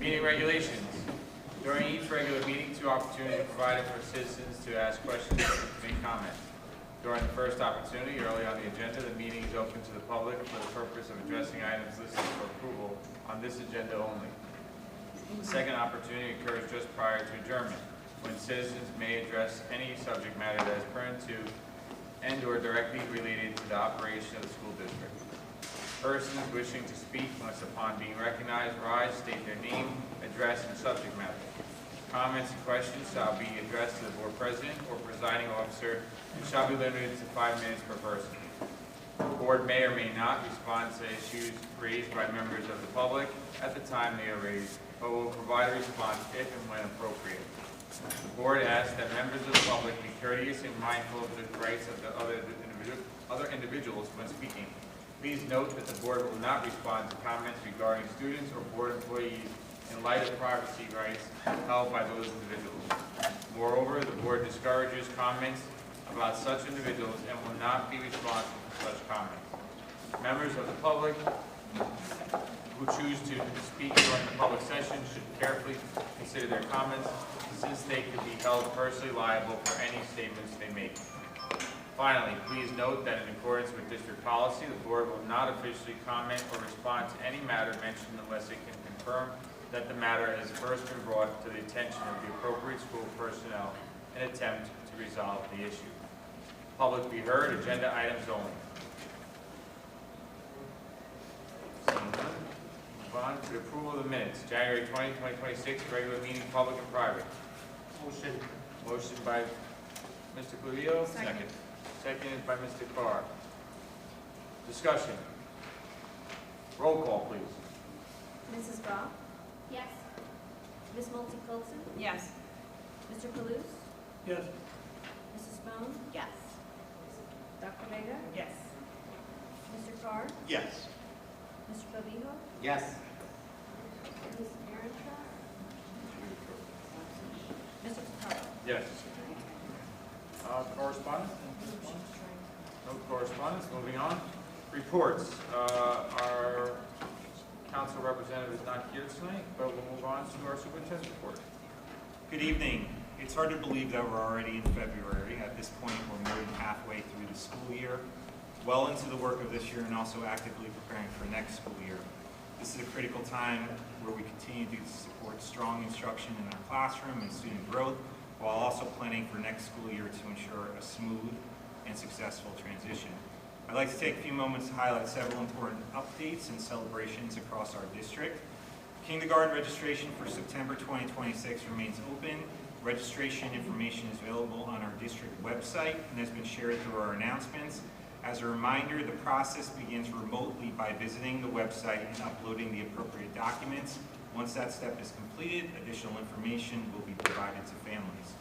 Meeting regulations. During each regular meeting, 2 opportunities are provided for citizens to ask questions or make comment. During the first opportunity, early on the agenda, the meeting is open to the public for the purpose of addressing items listed for approval on this agenda only. The second opportunity occurs just prior to adjournment, when citizens may address any subject matter that is pertinent to and/or directly related to the operation of the school district. Persons wishing to speak must, upon being recognized, rise, state their name, address, and subject matter. Comments and questions shall be addressed to the board president or presiding officer and shall be limited to 5 minutes per person. The board may or may not respond to issues raised by members of the public at the time they are raised, but will provide a response if and when appropriate. The board asks that members of the public be courteous and mindful of the rights of the other individuals when speaking. Please note that the board will not respond to comments regarding students or board employees in light of privacy rights held by those individuals. Moreover, the board discourages comments about such individuals and will not be responsible for such comments. Members of the public who choose to speak during the public session should carefully consider their comments, since they could be held personally liable for any statements they make. Finally, please note that in accordance with district policy, the board will not officially comment or respond to any matter mentioned unless it can confirm that the matter has first been brought to the attention of the appropriate school personnel in an attempt to resolve the issue. Public be heard, agenda items only. Seeing none, move on to the approval of the minutes. January 20, 2026, regular meeting, public and private. Motion. Motion by Mr. Cludio. Second. Seconded by Mr. Carr. Discussion. Roll call, please. Mrs. Brock? Yes. Ms. Multi-Colson? Yes. Mr. Kalous? Yes. Mrs. Spohn? Yes. Dr. Vega? Yes. Mr. Carr? Yes. Mr. Clavijo? Yes. Ms. Arentra? Mr. Picard? Yes. Correspondence? No correspondence. Moving on. Reports. Our council representative is not here tonight, but we'll move on to our superintendent's report. Good evening. It's hard to believe that we're already in February. At this point, we're more than halfway through the school year, well into the work of this year and also actively preparing for next school year. This is a critical time where we continue to support strong instruction in our classroom and student growth, while also planning for next school year to ensure a smooth and successful transition. I'd like to take a few moments to highlight several important updates and celebrations across our district. Kindergarten registration for September 2026 remains open. Registration information is available on our district website and has been shared through our announcements. As a reminder, the process begins remotely by visiting the website and uploading the appropriate documents. Once that step is completed, additional information will be provided to families.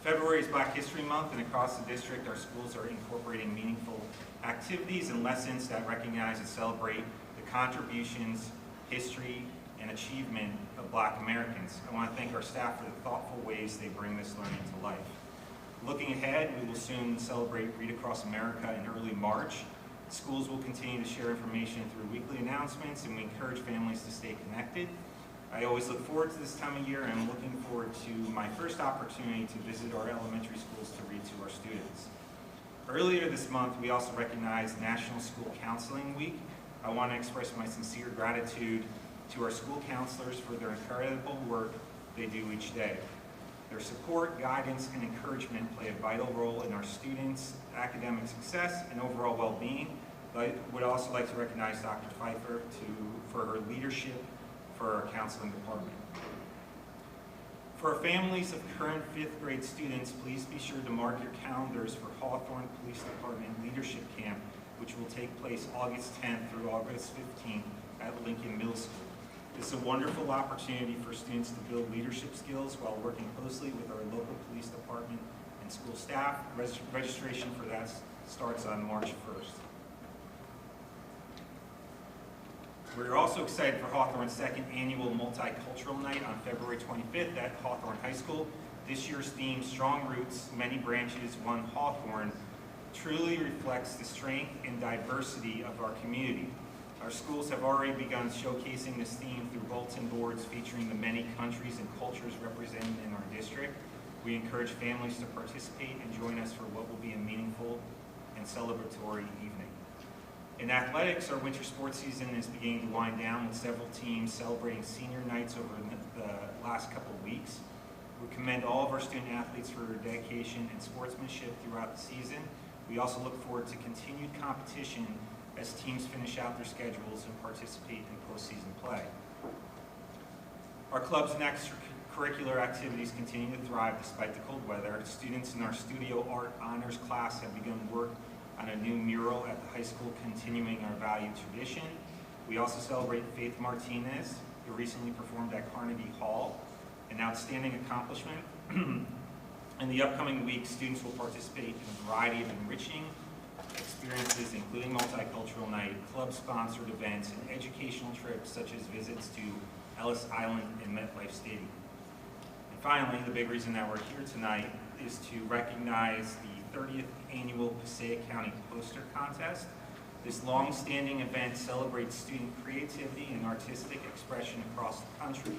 February is Black History Month, and across the district, our schools are incorporating meaningful activities and lessons that recognize and celebrate the contributions, history, and achievement of Black Americans. I want to thank our staff for the thoughtful ways they bring this learning to life. Looking ahead, we will soon celebrate Read Across America in early March. Schools will continue to share information through weekly announcements, and we encourage families to stay connected. I always look forward to this time of year, and I'm looking forward to my first opportunity to visit our elementary schools to read to our students. Earlier this month, we also recognized National School Counseling Week. I want to express my sincere gratitude to our school counselors for their incredible work they do each day. Their support, guidance, and encouragement play a vital role in our students' academic success and overall well-being. I would also like to recognize Dr. Pfeiffer for her leadership for our counseling department. For our families of current 5th grade students, please be sure to mark your calendars for Hawthorne Police Department Leadership Camp, which will take place August 10th through August 15th at Lincoln Middle School. This is a wonderful opportunity for students to build leadership skills while working closely with our local police department and school staff. Registration for that starts on March 1st. We're also excited for Hawthorne's 2nd annual Multicultural Night on February 25th at Hawthorne High School. This year's theme, Strong Roots, Many Branches, One Hawthorne, truly reflects the strength and diversity of our community. Our schools have already begun showcasing this theme through bulletin boards featuring the many countries and cultures represented in our district. We encourage families to participate and join us for what will be a meaningful and celebratory evening. In athletics, our winter sports season is beginning to wind down with several teams celebrating senior nights over the last couple of weeks. We commend all of our student athletes for their dedication and sportsmanship throughout the season. We also look forward to continued competition as teams finish out their schedules and participate in postseason play. Our clubs and extracurricular activities continue to thrive despite the cold weather. Students in our studio art honors class have begun work on a new mural at the high school, continuing our valued tradition. We also celebrate Faith Martinez, who recently performed at Carnegie Hall, an outstanding accomplishment. In the upcoming weeks, students will participate in a variety of enriching experiences, including multicultural night, club-sponsored events, and educational trips such as visits to Ellis Island and MetLife Stadium. And finally, the big reason that we're here tonight is to recognize the 30th annual Passaic County Poster Contest. This long-standing event celebrates student creativity and artistic expression across the country.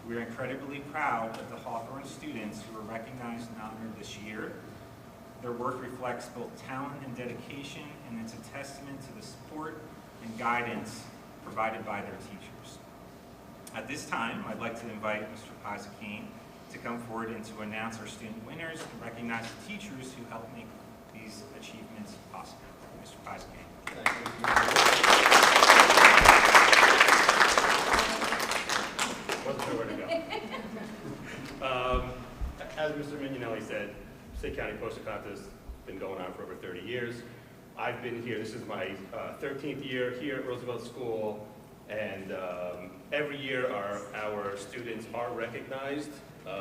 We are incredibly proud of the Hawthorne students who were recognized and honored this year. Their work reflects both talent and dedication, and it's a testament to the support and guidance provided by their teachers. At this time, I'd like to invite Mr. Isaac Kane to come forward and to announce our student winners and recognize the teachers who helped make these achievements possible. Mr. Isaac Kane. Wasn't sure where to go. As Mr. Mignonelli said, Passaic County Poster Contest has been going on for over 30 years. I've been here, this is my 13th year here at Roosevelt School, and every year our students are recognized. You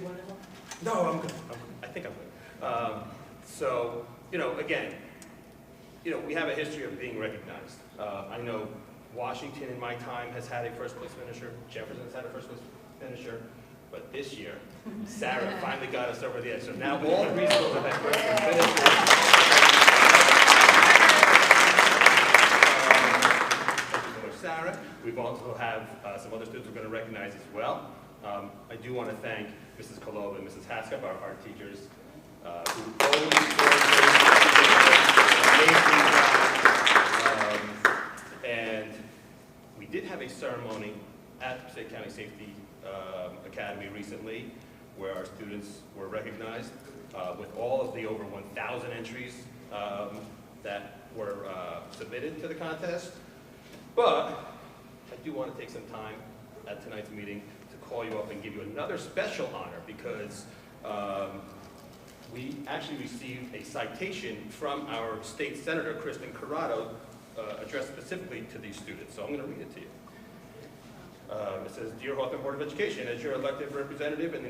want to help? No, I'm good. I think I'm good. So, again, we have a history of being recognized. I know Washington in my time has had a first place finisher. Jefferson's had a first place finisher. But this year, Sarah finally got us over the edge. So now all three schools have had first place finishers. Sarah. We've also have some other students we're going to recognize as well. I do want to thank Mrs. Kolova and Mrs. Haskell, our art teachers, who always amazing job. And we did have a ceremony at Passaic County Safety Academy recently, where our students were recognized with all of the over 1,000 entries that were submitted to the contest. But I do want to take some time at tonight's meeting to call you up and give you another special honor, because we actually received a citation from our state senator, Kristen Corrado, addressed specifically to these students. So I'm going to read it to you. It says, "Dear Hawthorne Board of Education, as your elected representative in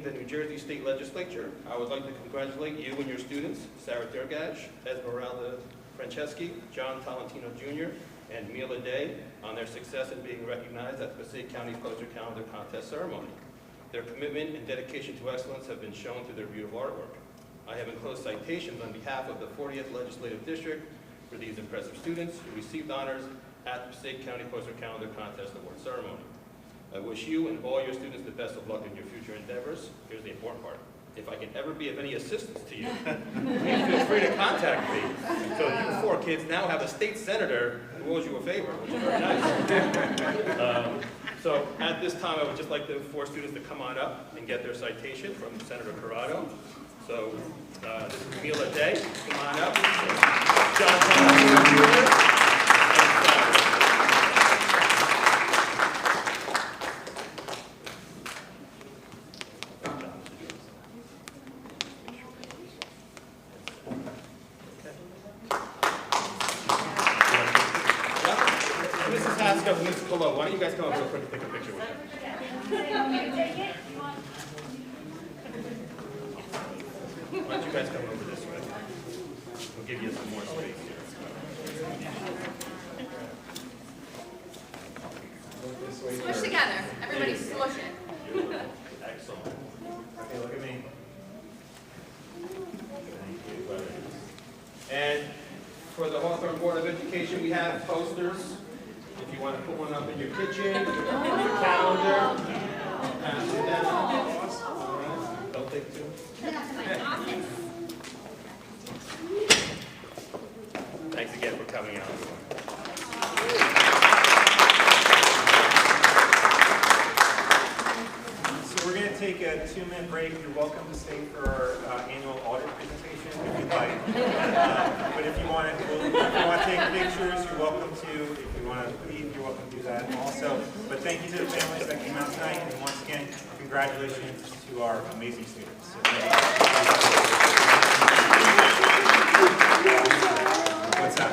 the New Jersey State Legislature, I would like to congratulate you and your students, Sarah Durgash, Esmeralda Franceschi, John Tolentino Jr., and Mila Day, on their success in being recognized at the Passaic County Poster Calendar Contest ceremony. Their commitment and dedication to excellence have been shown through their beautiful artwork. I have enclosed citations on behalf of the 40th Legislative District for these impressive students who received honors at the Passaic County Poster Calendar Contest Award Ceremony. I wish you and all your students the best of luck in your future endeavors." Here's the important part. "If I can ever be of any assistance to you, please feel free to contact me." So you four kids now have a state senator who owes you a favor, which is very nice. So at this time, I would just like the four students to come on up and get their citation from Senator Corrado. So this is Mila Day. Come on up. John Tolentino Jr. Mrs. Haskell and Mrs. Colo, why don't you guys come up real quick and take a picture with me? Why don't you guys come over this way? We'll give you some more space here. Smush together. Everybody smush it. Excellent. Okay, look at me. Thank you. And For the Hawthorne Board of Education, we have posters. If you want to put one up in your kitchen, your calendar, pass it down. All right. Don't take two. Thanks again for coming out. So we're going to take a 2-minute break. You're welcome to stay for our annual audit presentation if you'd like. But if you want to take pictures, you're welcome to. If you want to leave, you're welcome to do that also. But thank you to the families that came out tonight. And once again, congratulations to our amazing students. What's that?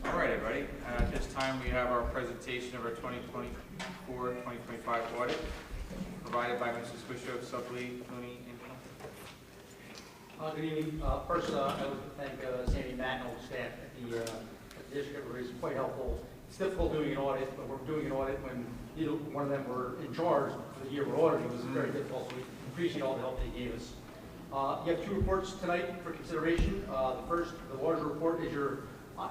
All right, everybody. At this time, we have our presentation of our 2024-2025 audit, provided by Mrs. Bishop, Subley, Cooney, and Good evening. First, I would thank Sandy Matt and all the staff at the district. It was quite helpful. It's difficult doing an audit, but we're doing an audit when either one of them were in charge for the year we're auditing. It was very difficult, so we appreciate all the help they gave us. You have 2 reports tonight for consideration. The first, the larger report, is your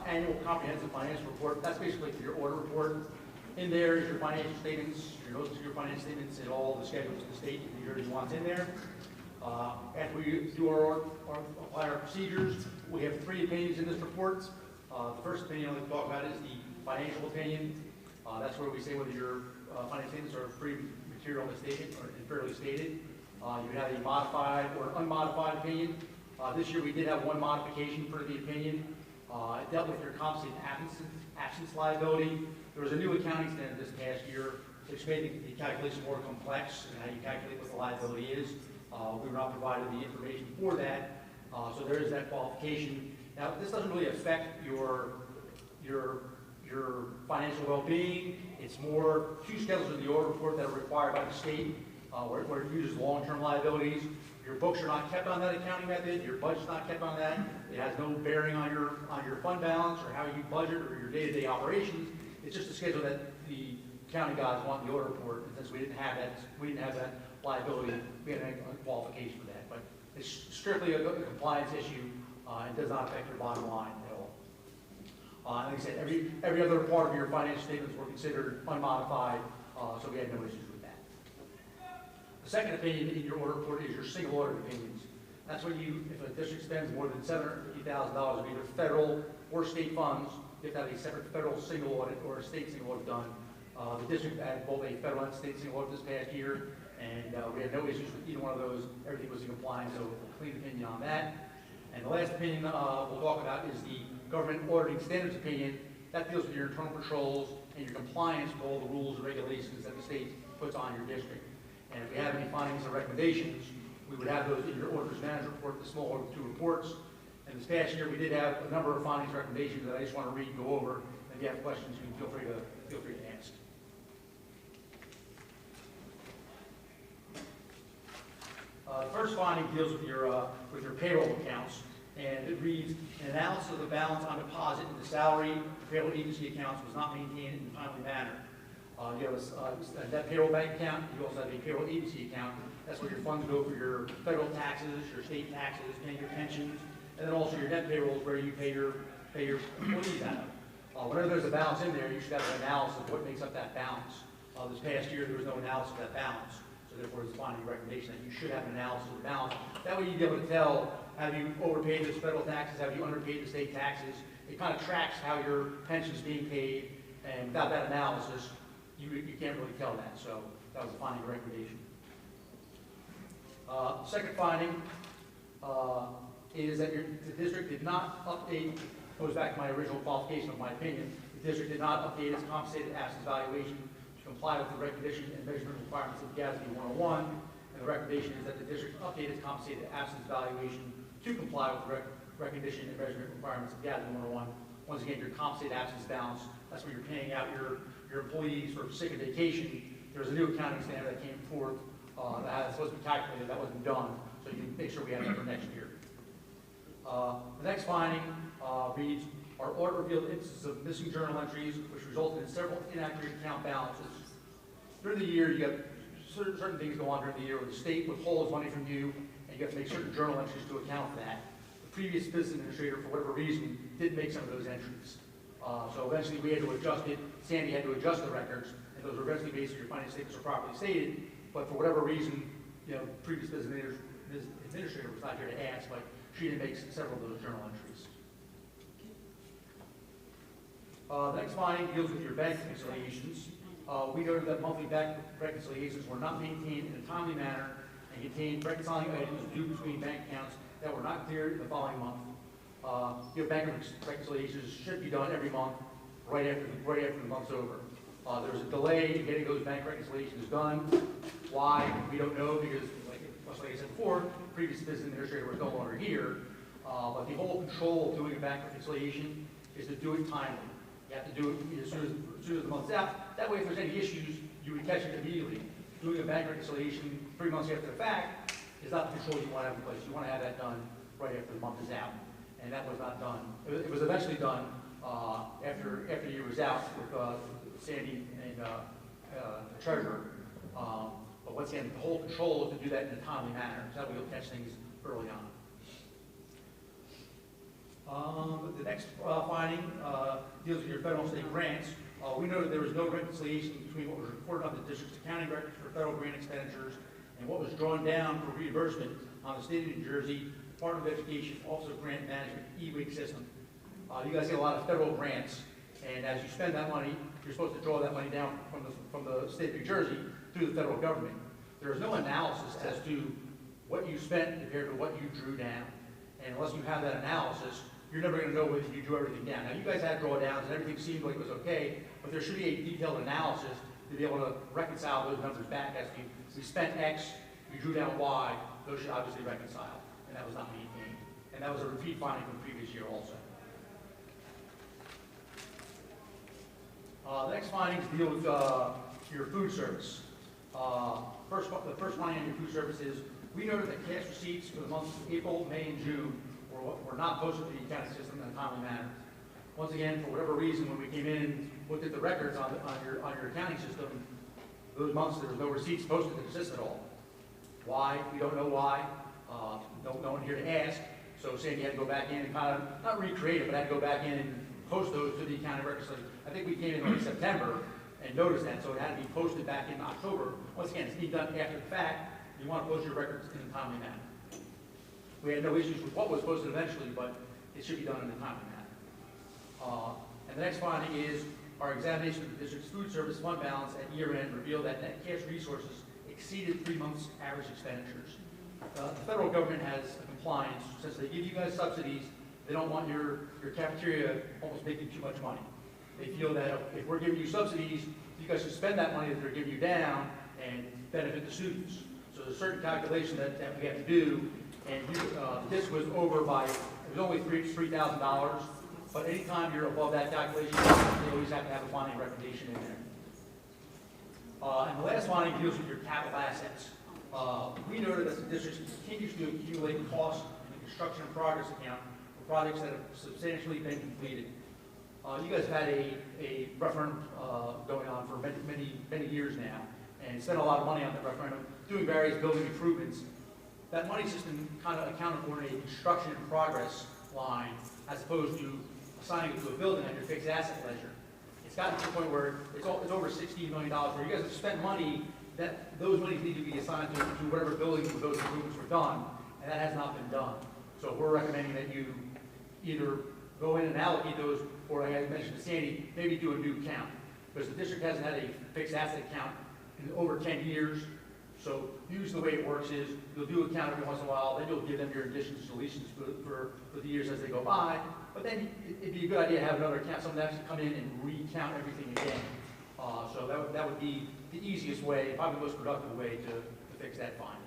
annual comprehensive financial report. That's basically your audit report. In there is your financial statements, your notes to your financial statements, and all the schedules the state and New Jersey wants in there. After we do apply our procedures, we have 3 opinions in this report. The first opinion I'd like to talk about is the financial opinion. That's where we say whether your financial statements are free material misstated or fairly stated. You have a modified or unmodified opinion. This year we did have 1 modification for the opinion. It dealt with your compensated absence liability. There was a new accounting standard this past year which made the calculation more complex and how you calculate what the liability is. We were not provided the information for that, so there is that qualification. Now, this doesn't really affect your financial well-being. It's more 2 schedules of the audit report that are required by the state, where it uses long-term liabilities. Your books are not kept on that accounting method. Your budget's not kept on that. It has no bearing on your fund balance or how you budget or your day-to-day operations. It's just a schedule that the accounting guys want in the audit report. And since we didn't have that liability, we had a qualification for that. But it's strictly a compliance issue and does not affect your bottom line at all. And like I said, every other part of your financial statements were considered unmodified, so we had no issues with that. The second opinion in your audit report is your single audit opinions. That's when if a district spends more than $750,000 of either federal or state funds, you have to have a separate federal single audit or a state single audit done. The district had both a federal and state single audit this past year, and we had no issues with either one of those. Everything was in compliance, so clean opinion on that. And the last opinion we'll talk about is the government auditing standards opinion. That deals with your internal controls and your compliance with all the rules and regulations that the state puts on your district. And if we have any findings or recommendations, we would have those in your auditor's manager report, the small audit 2 reports. And this past year, we did have a number of findings and recommendations that I just want to read and go over. And if you have questions, you can feel free to ask. The first finding deals with your payroll accounts, and it reads, an analysis of the balance on deposit in the salary and payroll agency accounts was not maintained in a timely manner. You have a net payroll bank account. You also have a payroll agency account. That's where your funds go for your federal taxes, your state taxes, paying your pensions, and then also your net payroll is where you pay your employees out of. Whenever there's a balance in there, you should have an analysis of what makes up that balance. This past year, there was no analysis of that balance. So therefore, it's a finding recommendation that you should have an analysis of the balance. That way you'd be able to tell, have you overpaid those federal taxes, have you underpaid the state taxes? It kind of tracks how your pension's being paid, and without that analysis, you can't really tell that. So that was a finding recommendation. Second finding is that the district did not update, goes back to my original qualification of my opinion, the district did not update its compensated absence valuation to comply with the recognition and measurement requirements of GASB 101, and the recommendation is that the district update its compensated absence valuation to comply with the recognition and measurement requirements of GASB 101. Once again, your compensated absence balance, that's where you're paying out your employees for sick and vacation. There's a new accounting standard that came forth that's supposed to be calculated, that wasn't done, so you make sure we have that for next year. The next finding reads, our audit revealed instances of missing journal entries, which resulted in several inaccurate account balances. During the year, you have certain things go on during the year where the state withholds money from you, and you have to make certain journal entries to account for that. The previous business administrator, for whatever reason, didn't make some of those entries. So eventually we had to adjust it. Sandy had to adjust the records, and those were eventually based on your financial statements are properly stated. But for whatever reason, previous business administrator was not here to ask, but she did make several of those journal entries. The next finding deals with your bank reconciliations. We noted that monthly bank reconciliations were not maintained in a timely manner and contained reconciling items due between bank accounts that were not cleared in the following month. Your bank reconciliations should be done every month, right after the month's over. There's a delay in getting those bank reconciliations done. Why? We don't know, because like I said before, previous business administrator was no longer here. But the whole control of doing a bank reconciliation is to do it timely. You have to do it as soon as the month's out. That way, if there's any issues, you would catch it immediately. Doing a bank reconciliation 3 months after the fact is not the control you want to have in place. You want to have that done right after the month is out. And that was not done. It was eventually done after the year was out with Sandy and the treasurer. But once again, the whole control is to do that in a timely manner. So that way you'll catch things early on. The next finding deals with your federal and state grants. We noted there was no reconciliation between what was reported on the district's accounting records for federal grant expenditures and what was drawn down for reimbursement on the state of New Jersey Department of Education Office of Grant Management e-week system. You guys get a lot of federal grants, and as you spend that money, you're supposed to draw that money down from the state of New Jersey through the federal government. There is no analysis as to what you spent compared to what you drew down. And unless you have that analysis, you're never going to know whether you drew everything down. Now, you guys had drawdowns, and everything seemed like it was okay, but there should be a detailed analysis to be able to reconcile those numbers back as we spent X, we drew down Y, those should obviously reconcile, and that was not maintained. And that was a repeat finding from the previous year also. The next findings deal with your food service. The first finding on your food service is, we noted that cash receipts for the months of April, May, and June were not posted to the accounting system in a timely manner. Once again, for whatever reason, when we came in and looked at the records on your accounting system, those months there was no receipts posted to the system at all. Why? We don't know why. No one here to ask. So Sandy had to go back in and kind of, not recreate it, but had to go back in and post those to the county records. So I think we came in like September and noticed that, so it had to be posted back in October. Once again, it's being done after the fact. You want to post your records in a timely manner. We had no issues with what was posted eventually, but it should be done in a timely manner. And the next finding is our examination of the district's food service fund balance at year end revealed that net cash resources exceeded 3 months' average expenditures. The federal government has a compliance. Since they give you guys subsidies, they don't want your cafeteria almost making too much money. They feel that if we're giving you subsidies, you guys should spend that money that they're giving you down and benefit the students. So there's a certain calculation that we have to do, and this was over by, it was only $3,000, but anytime you're above that calculation, you always have to have a finding recommendation in there. And the last finding deals with your capital assets. We noted that the district continues to accumulate costs in the construction and progress account for projects that have substantially been completed. You guys have had a referendum going on for many years now, and spent a lot of money on that referendum, doing various building improvements. That money's just been kind of accounted for in a construction and progress line, as opposed to assigning it to a building on your fixed asset ledger. It's gotten to the point where it's over $16 million, where you guys have spent money that those monies need to be assigned to whatever buildings where those improvements were done, and that has not been done. So we're recommending that you either go in and allocate those, or like I mentioned to Sandy, maybe do a new count, because the district hasn't had a fixed asset account in over 10 years. So usually the way it works is you'll do a count every once in a while, then you'll give them your additions and deletions for the years as they go by. But then it'd be a good idea to have another account, someone that actually come in and recount everything again. So that would be the easiest way, probably the most productive way to fix that finding.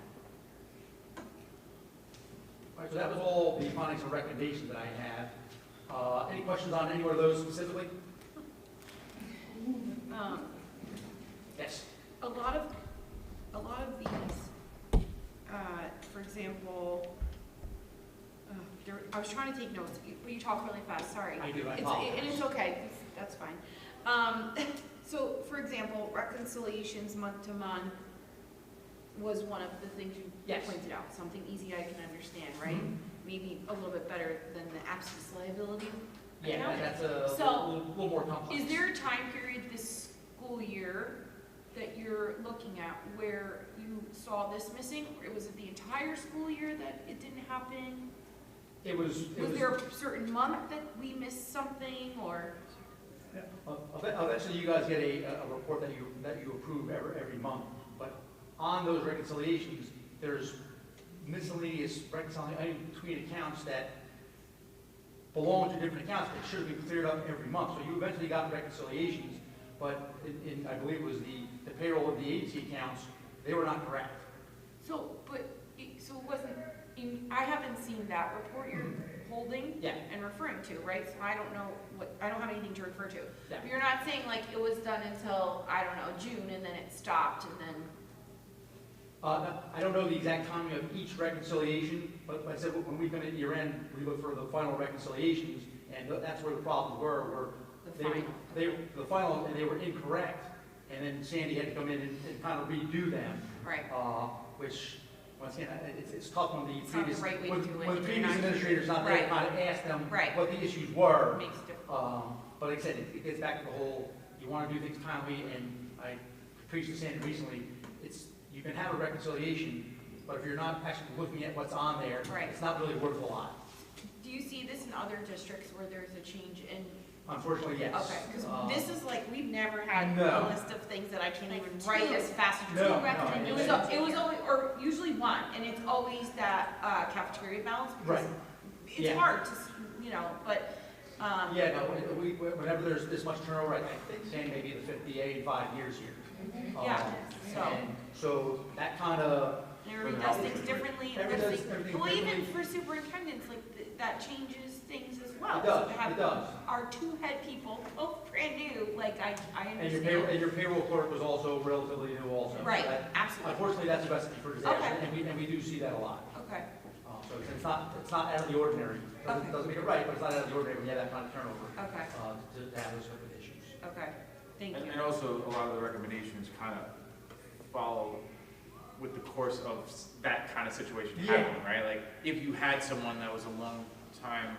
All right, so that was all the findings and recommendations that I have. Any questions on any one of those specifically? Yes. A lot of these, for example, I was trying to take notes. You talk really fast. Sorry. I do. I apologize. And it's okay. That's fine. So, for example, reconciliations month to month was one of the things you Yes. pointed out. Something easy I can understand, right? Mhm. Maybe a little bit better than the absence liability. Yeah, account. that's a So, little more complex. Is there a time period this school year that you're looking at where you saw this missing? Or was it the entire school year that it didn't happen? Was there a certain month that we missed something, or? Eventually you guys get a report that you approve every month, but on those reconciliations, there's miscellaneous reconciling items between accounts that belong to different accounts that should have been cleared up every month. So you eventually got reconciliations, but in I believe it was the payroll of the agency accounts, they were not correct. So it wasn't, I haven't seen that report you're holding Yeah. and referring to, right? So I don't know I don't have anything to refer to. Yeah. But you're not saying like it was done until, I don't know, June and then it stopped and then, I don't know the exact timing of each reconciliation, but like I said, when we come in year end, we look for the final reconciliations, and that's where the problems were the final. the final, and they were incorrect, and then Sandy had to come in and kind of redo them. Right. Which, once again, it's tough when the It's not the previous, right way to when do it. the You're previous not- administrator's not there to Right. kind of ask them Right. what the issues were. Makes a difference. But like I said, it gets back to the whole, you want to do things timely, and I preached to Sandy recently, you can have a reconciliation, but if you're not actually looking at what's on there, Right. it's not really worth a lot. Do you see this in other districts where there's a change in? Unfortunately, yes. Okay, because this is like, we've never had No. a list of things that I can't even write as fast as No, two. no, It was always, or usually one, and it's always that cafeteria balance, because Right. it's Yeah. hard to, but, Yeah, no, whenever there's this much turnover, I think Sandy may be the 5th DA in 5 years here. yeah, so. And so that kind of, Everybody does things differently, and Everybody there's does things, everything well, even differently. for superintendents, like, that changes things as well. It does, So to have it does. Our two head people, both brand new, like, I and understand. your payroll clerk was also relatively new also. So Right, that- absolutely, Unfortunately, that's a recipe for disaster, Okay. and we do see that a lot. okay, So it's not out of the ordinary. Okay. Doesn't make it right, but it's not out of the ordinary when you have that kind of turnover, okay, to have those type of issues. okay, thank you. And also, a lot of the recommendations kind of follow with the course of that kind of situation Yeah. happening, right? Like, if you had someone that was a long-time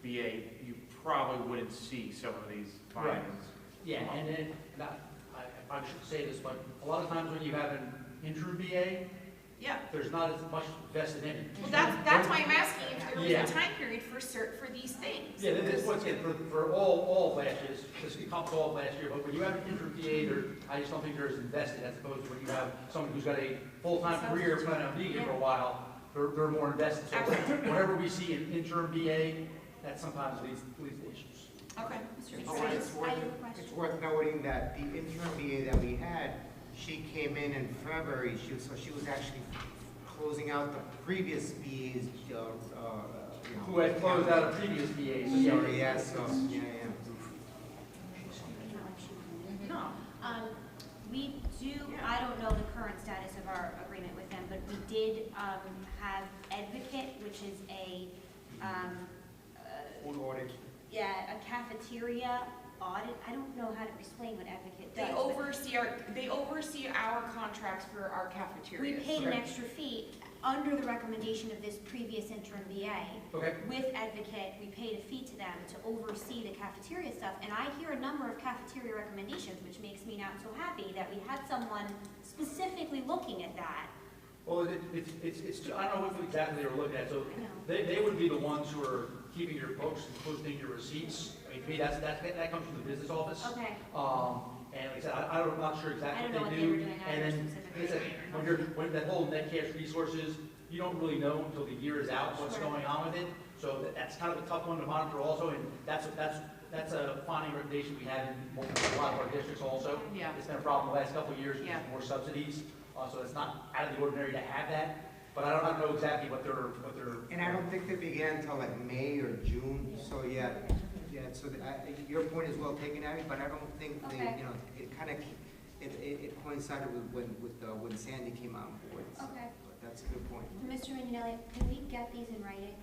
BA, you probably wouldn't see some of these findings. Yeah, and then, I should say this, but a lot of times when you have an interim BA, Yeah, there's not as much vested in it. well, that's why I'm asking if there was Yeah. a time period for these things. Yeah, this was it for all classes, this comes all last year, but when you have an interim BA, I just don't think they're as invested as opposed to when you have someone who's got a full-time career planning on being here for a while, they're more invested. So whenever we see an interim BA, that sometimes leads to issues. Okay. Mr. Oh, Price, it's I worth, have a question. it's worth noting that the interim BA that we had, she came in February, so she was actually closing out the previous BA's, Who had closed out a previous BA, so Sorry, yeah, so, yeah. No. We do, I don't know the current status of our agreement with them, but we did have Advocate, which is a, Food audit. yeah, a cafeteria audit. I don't know how to explain what Advocate They does. oversee our contracts for our We cafeterias. paid an extra fee under the recommendation of this previous interim BA. Okay. With Advocate, we paid a fee to them to oversee the cafeteria stuff, and I hear a number of cafeteria recommendations, which makes me not so happy that we had someone specifically looking at that. Well, it's, I don't know what exactly they were looking at, so I know. they would be the ones who are keeping your books and posting your receipts. I mean, to me, that comes from the business office. Okay. And like I said, I'm not sure I exactly don't know what what they they were do. doing And either then, specifically. like I said, when that whole net cash resources, you don't really know until the year is out what's Sure. going on with it. So that's kind of a tough one to monitor also, and that's a finding recommendation we have in a lot of our districts also. Yeah. It's been a problem the last couple of years, Yeah. with more subsidies, so it's not out of the ordinary to have that. But I don't know exactly what they're. And I don't think they began until like May or June, so yeah, so your point is well taken, Abby, but I don't think they, Okay. it kind of, it coincided when Sandy came on board. So, Okay. but that's a good point. Mr. Mignelli, can we get these in writing?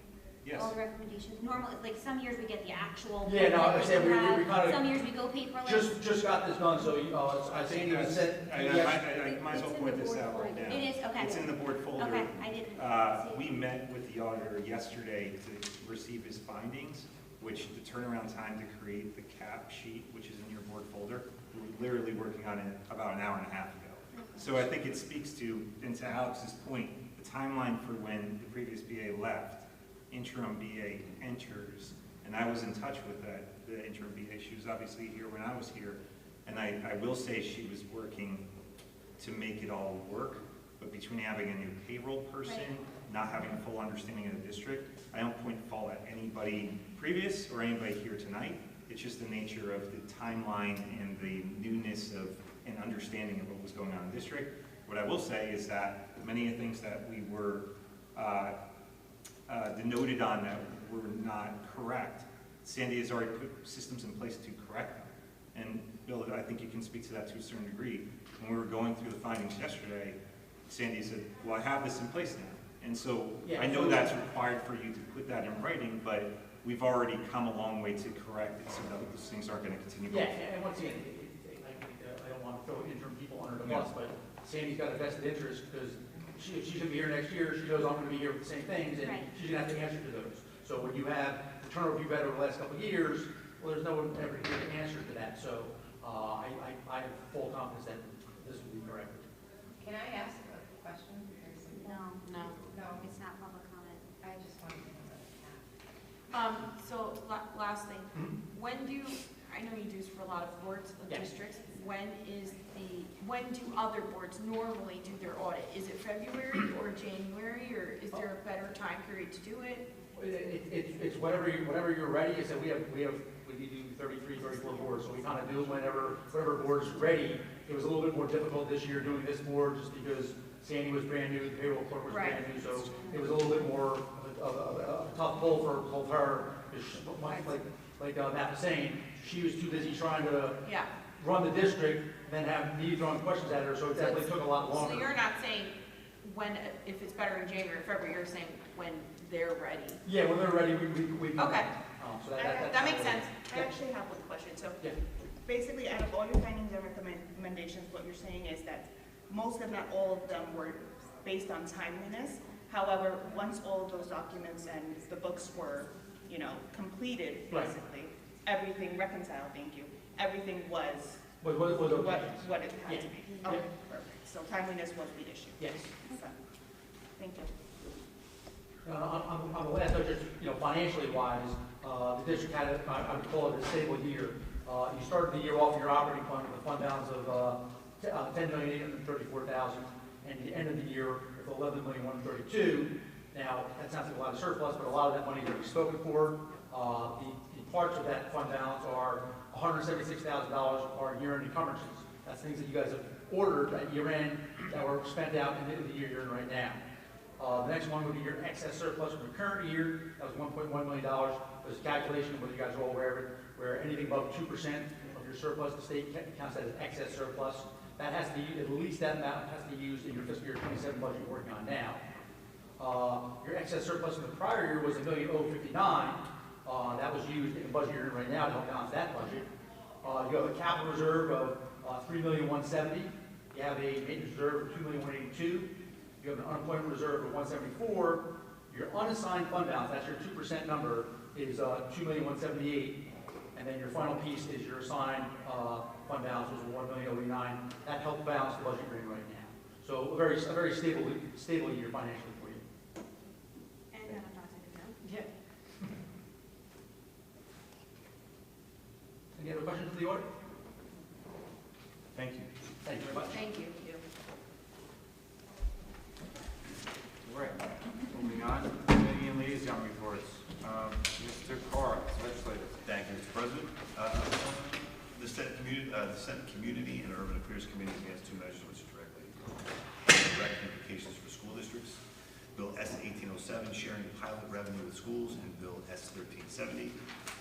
Yes. All the recommendations? Normally, like, some years we get the actual. Yeah, no, I said we have. kind of Some years we go paperless. just got this done, so I think you said. I might as well point this out right now. It is, okay. It's in the board folder. Okay, I didn't see We it. met with the auditor yesterday to receive his findings, which the turnaround time to create the cap sheet, which is in your board folder, we were literally working on it about an hour and a half ago. So I think it speaks to, and to Alex's point, the timeline for when the previous BA left, interim BA enters, and I was in touch with the interim BA. She was obviously here when I was here, and I will say she was working to make it all work, but between having a new payroll person, Right. not having a full understanding of the district, I don't point fault at anybody previous or anybody here tonight. It's just the nature of the timeline and the newness of an understanding of what was going on in the district. What I will say is that many of the things that we were denoted on that were not correct, Sandy has already put systems in place to correct them. And Bill, I think you can speak to that to a certain degree. When we were going through the findings yesterday, Sandy said, well, I have this in place now. And so Yeah, I know so- that's required for you to put that in writing, but we've already come a long way to correct it so that those things aren't going to continue. Yeah, and once again, I don't want to throw interim people under the bus, but Sandy's got a vested interest because she's going to be here next year. She knows I'm going to be here with the same things, and Right. she's going to have to answer to those. So when you have the turnover you've had over the last couple of years, well, there's no one ever here to answer to that. So I have full confidence that this will be corrected. Can I ask a question? No, No. No, it's not public comment. I just wanted to know that. So last thing, when do, I know you do this for a lot of boards of Yeah. districts, when do other boards normally do their audit? Is it February or January, or is there a better time period to do it? It's whatever you're ready. I said we do 33, 34 boards, so we kind of do it whatever board's ready. It was a little bit more difficult this year doing this board just because Sandy was brand new, the payroll clerk was brand new, so it was a little bit more of a tough pull for both her, because like Matt was saying, she was too busy trying to Yeah. run the district, then have me throwing questions at her, so it definitely took a lot So longer. you're not saying when, if it's better in January or February, you're saying when they're ready? Yeah, when they're ready, we can. Okay. So That makes sense. I actually have one question. So Yeah. basically, out of all your findings and recommendations, what you're saying is that most, if not all of them, were based on timeliness. However, once all of those documents and the books were, completed, Right. basically, everything reconciled, thank you, everything was Was what, okay. what it had to be. Yeah. Okay, perfect. So timeliness was the issue. Yes. So, thank you. On the last note, just, financially wise, the district had, I would call it a stable year. You started the year off your operating fund with a fund balance of $10,834,000, and the end of the year with $11,132,000. Now, that sounds like a lot of surplus, but a lot of that money is already spoken for. The parts of that fund balance are $176,000 are year-end encumbrances. That's things that you guys have ordered at year-end that were spent out in the end of the year you're in right now. The next one would be your excess surplus from the current year. That was $1.1 million. There's a calculation, whether you guys are all aware of it, where anything above 2% of your surplus, the state counts that as excess surplus. That has to be, at least that amount has to be used in your fiscal year 27 budget you're working on now. Your excess surplus from the prior year was $1,059,000. That was used in the budget you're in right now to help balance that budget. You have a capital reserve of $3,170,000. You have a maintenance reserve of $2,182,000. You have an unemployment reserve of $174,000. Your unassigned fund balance, that's your 2% number, is $2,178,000. And then your final piece is your assigned fund balance, which is $1,089,000. That helps balance the budget you're in right now. So a very stable year financially for you. And then I'm not taking note. Yeah. Any other questions for the audit? Thank you. Thank you very much. Thank you. All right, moving on, committee and liaison reports. Mr. Carr, legislative. Thank you, Mr. President. The Senate Community and Urban Affairs Committee advanced two measures which directly direct implications for school districts. Bill S-1807, sharing pilot revenue with schools, and Bill S-1370,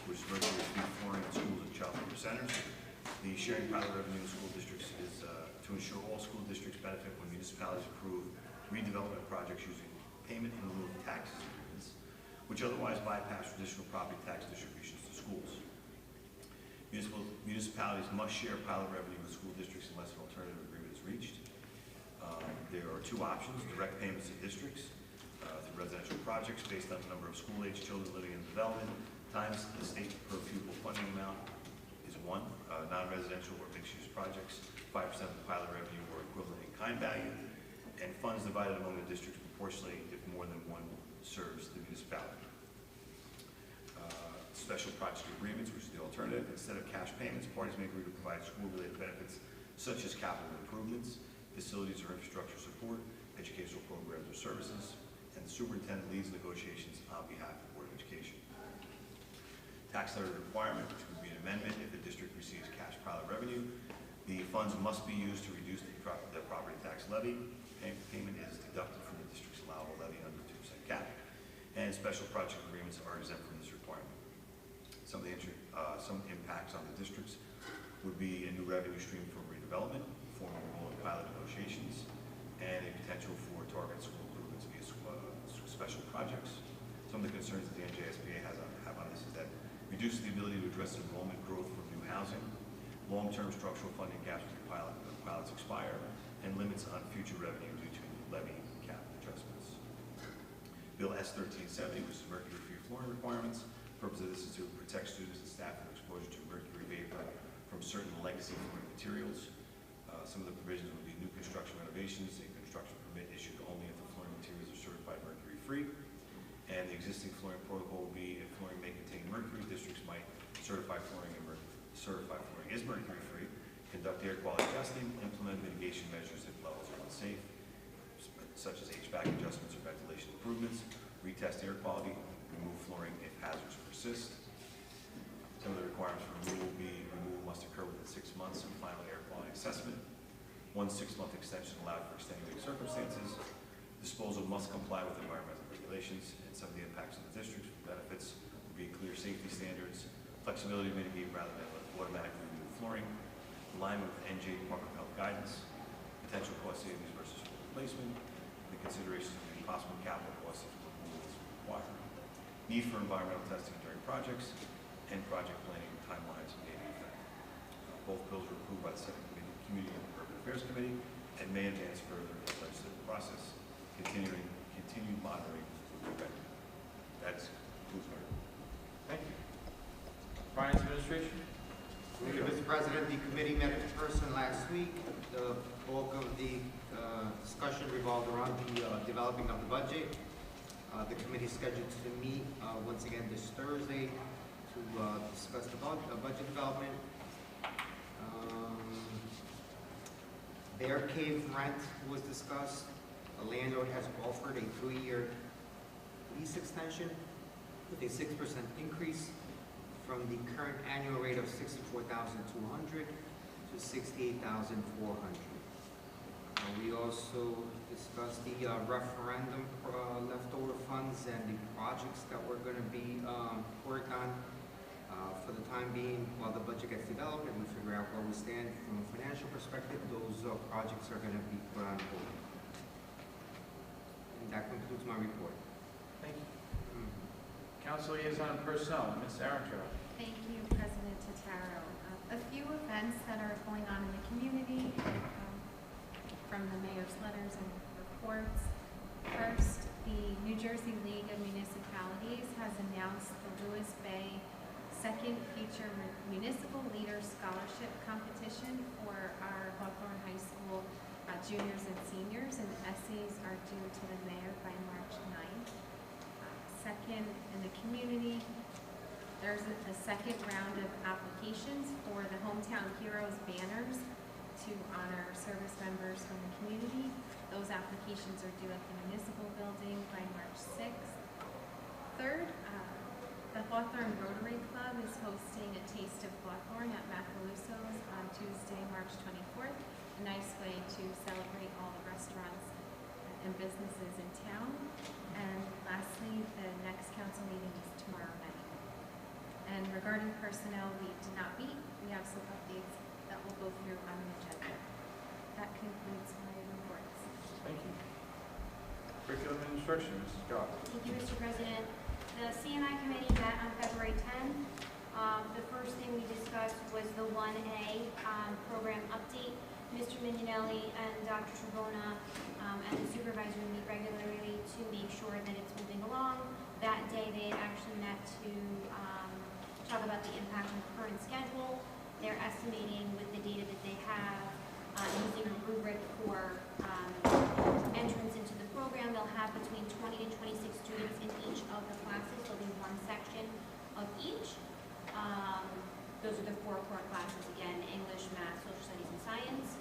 which is mercury-free flooring in schools and child care centers. The sharing pilot revenue in school districts is to ensure all school districts benefit when municipalities approve redevelopment projects using payment in lieu of taxes agreements, which otherwise bypass traditional property tax distributions to schools. Municipalities must share pilot revenue with school districts unless an alternative agreement is reached. There are two options: direct payments to districts through residential projects based on the number of school-age children living in development times the state per pupil funding amount is 1. Non-residential or mixed-use projects, 5% of the pilot revenue or equivalent in kind value, and funds divided among the districts proportionally if more than one serves the municipality. Special project agreements, which is the alternative. Instead of cash payments, parties may agree to provide school-related benefits such as capital improvements, facilities or infrastructure support, educational programs or services, and the superintendent leads negotiations on behalf of the Board of Education. Tax levy requirement, which would be an amendment if the district receives cash pilot revenue. The funds must be used to reduce the property tax levy. Payment is deducted from the district's allowable levy under 2% cap, and special project agreements are exempt from this requirement. Some impacts on the districts would be a new revenue stream for redevelopment, formal role in pilot negotiations, and a potential for targeted school improvements via special projects. Some of the concerns that the NJSBA have on this is that reduces the ability to address enrollment growth from new housing, long-term structural funding gaps when pilots expire, and limits on future revenue due to levy cap adjustments. Bill S-1370, which is mercury-free flooring requirements. The purpose of this is to protect students and staff from exposure to mercury vapor from certain legacy flooring materials. Some of the provisions would be new construction renovations, a construction permit issued only if the flooring materials are certified mercury-free. And the existing flooring protocol would be if flooring may contain mercury, districts might certify flooring is mercury-free, conduct air quality testing, implement mitigation measures if levels are unsafe, such as HVAC adjustments or ventilation improvements, retest air quality, remove flooring if hazards persist. Some of the requirements for removal must occur within 6 months of final air quality assessment. 1 6-month extension allowed for extenuating circumstances. Disposal must comply with environmental regulations, and some of the impacts on the district's benefits would be clear safety standards, flexibility to mitigate rather than automatically remove flooring, alignment with NJ Department of Health guidance, potential cost savings versus replacement, the considerations of any possible capital costs if removal is required, need for environmental testing during projects, and project planning timelines may be affected. Both bills were approved by the Senate Community and Urban Affairs Committee and may advance further in the legislative process. Continued monitoring will be effective. That concludes my report. Thank you. Finance Administration? Thank you, Mr. President. The committee met in person last week. The bulk of the discussion revolved around the developing of the budget. The committee is scheduled to meet once again this Thursday to discuss the budget development. Bear Cave rent was discussed. The landlord has offered a 3-year lease extension with a 6% increase from the current annual rate of $64,200 to $68,400. We also discussed the referendum leftover funds and the projects that we're going to be working on. For the time being, while the budget gets developed and we figure out where we stand from a financial perspective, those projects are going to be put on hold. And that concludes my report. Thank you. Council Liaison and Personnel, Ms. Arentraut. Thank you, President Tataro. A few events that are going on in the community from the mayor's letters and reports. First, the New Jersey League of Municipalities has announced the Lewis Bay Second Future Municipal Leader Scholarship Competition for our Hawthorne High School juniors and seniors, and essays are due to the mayor by March 9th. Second, in the community, there's a second round of applications for the Hometown Heroes banners to honor service members from the community. Those applications are due at the municipal building by March 6th. Third, the Hawthorne Rotary Club is hosting a Taste of Hawthorne at Macaluso's on Tuesday, March 24th. A nice way to celebrate all the restaurants and businesses in town. And lastly, the next council meeting is tomorrow night. And regarding personnel, we did not meet. We have some updates that we'll go through on the agenda. That concludes my reports. Thank you. Curriculum and Instruction, Mrs. Goff. Thank you, Mr. President. The CNI committee met on February 10th. The first thing we discussed was the 1A program update. Mr. Mignonelli and Dr. Tribona and the supervisor meet regularly to make sure that it's moving along. That day they actually met to talk about the impact on the current schedule. They're estimating with the data that they have using a rubric for entrance into the program. They'll have between 20 and 26 students in each of the classes. There'll be one section of each. Those are the 4 core classes, again, English, Math, Social Studies, and Science.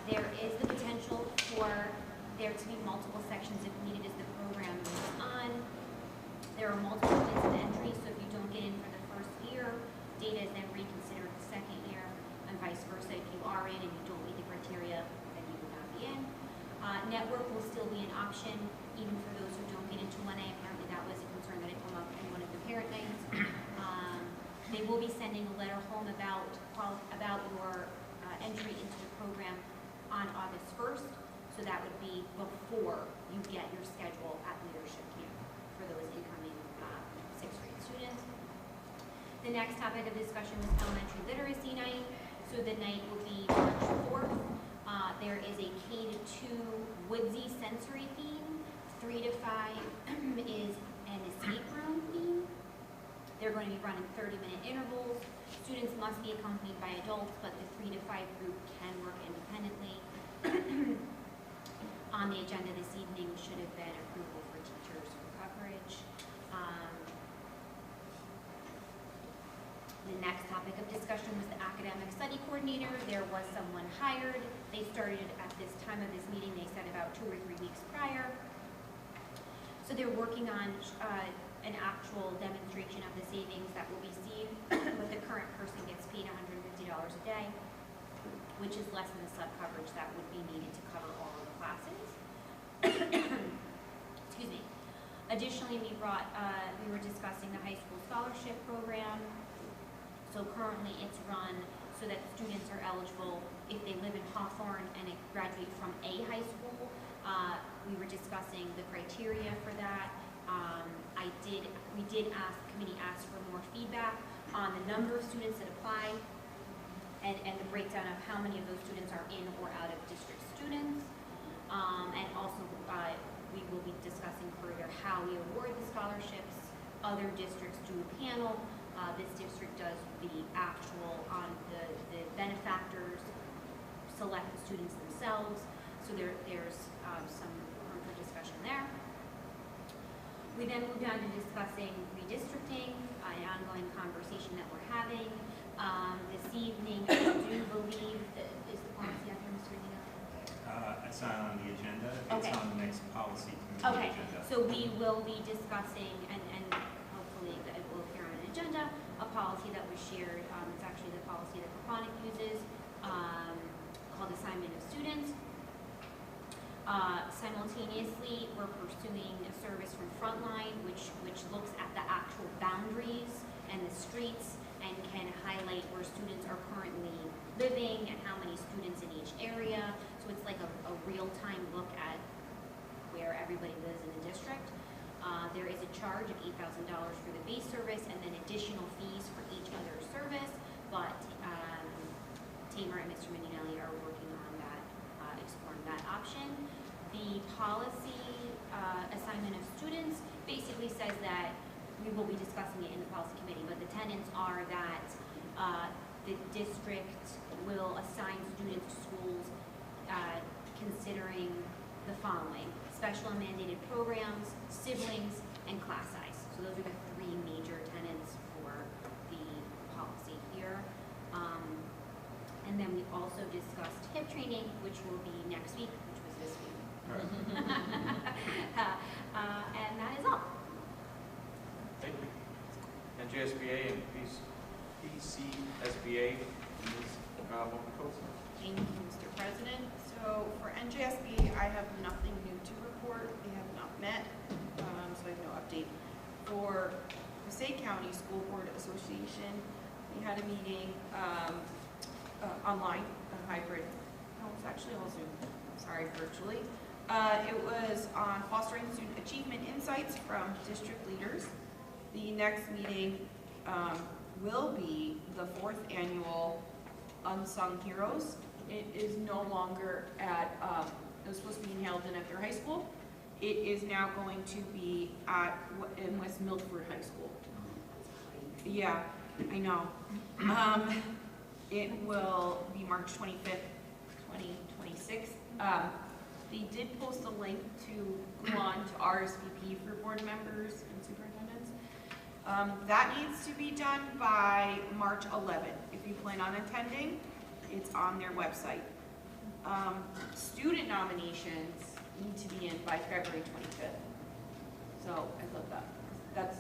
There is the potential for there to be multiple sections if needed as the program moves on. There are multiple points of entry, so if you don't get in for the first year, data is then reconsidered the second year, and vice versa. If you are in and you don't meet the criteria, then you would not be in. Network will still be an option, even for those who don't get into 1A. Apparently that was a concern that had come up in one of the parent nights. They will be sending a letter home about your entry into the program on August 1st. So that would be before you get your schedule at leadership camp for those incoming 6th grade students. The next topic of discussion was elementary literacy night. So the night will be March 4th. There is a K-2 woodsy sensory theme. 3 to 5 is an escape room theme. They're going to be running 30-minute intervals. Students must be accompanied by adults, but the 3 to 5 group can work independently. On the agenda this evening should have been approval for teachers for coverage. The next topic of discussion was the academic study coordinator. There was someone hired. They started at this time of this meeting, they said about 2 or 3 weeks prior. So they're working on an actual demonstration of the savings that will be seen, but the current person gets paid $150 a day, which is less than the sub-coverage that would be needed to cover all of the classes. Excuse me. Additionally, we were discussing the high school scholarship program. So currently it's run so that students are eligible if they live in Hawthorne and they graduate from a high school. We were discussing the criteria for that. The committee asked for more feedback on the number of students that apply and the breakdown of how many of those students are in or out of district students. And also we will be discussing further how we award the scholarships. Other districts do a panel This district does the actual on the benefactors select the students themselves, so there's some room for discussion there. We then move down to discussing redistricting, an ongoing conversation that we're having. This evening, I do believe that is the policy after Mr. Nino? It's not on the agenda. Okay. It's on the next policy committee Okay, agenda. so we will be discussing, and hopefully it will appear on an agenda, a policy that was shared. It's actually the policy that Caponic uses, called assignment of students. Simultaneously, we're pursuing a service from Frontline, which looks at the actual boundaries and the streets and can highlight where students are currently living and how many students in each area. So it's like a real-time look at where everybody lives in the district. There is a charge of $8,000 for the base service and then additional fees for each other service, but Tamer and Mr. Mignelli are working on that, exploring that option. The policy assignment of students basically says that we will be discussing it in the policy committee, but the tenets are that the district will assign students to schools considering the following: special and mandated programs, siblings, and class size. So those are the three major tenets for the policy here. And then we also discussed HIP training, which will be next week, which was this week. And that is all. Thank you. NJSBA and PCSBA, Ms. Mokosa. Thank you, Mr. President. So for NJSB, I have nothing new to report. We have not met, so I have no update. For Passaic County School Board Association, we had a meeting online, a hybrid. Oh, it's actually all Zoom. Sorry, virtually. It was on fostering student achievement insights from district leaders. The next meeting will be the 4th annual Unsung Heroes. It is no longer at, it was supposed to be in Hamilton at their high school. It is now going to be in West Milford High School. Yeah, I know. It will be March 25th, 2026. They did post a link to go on to RSVP for board members and superintendents. That needs to be done by March 11th. If you plan on attending, it's on their website. Student nominations need to be in by February 25th. So I love that. That's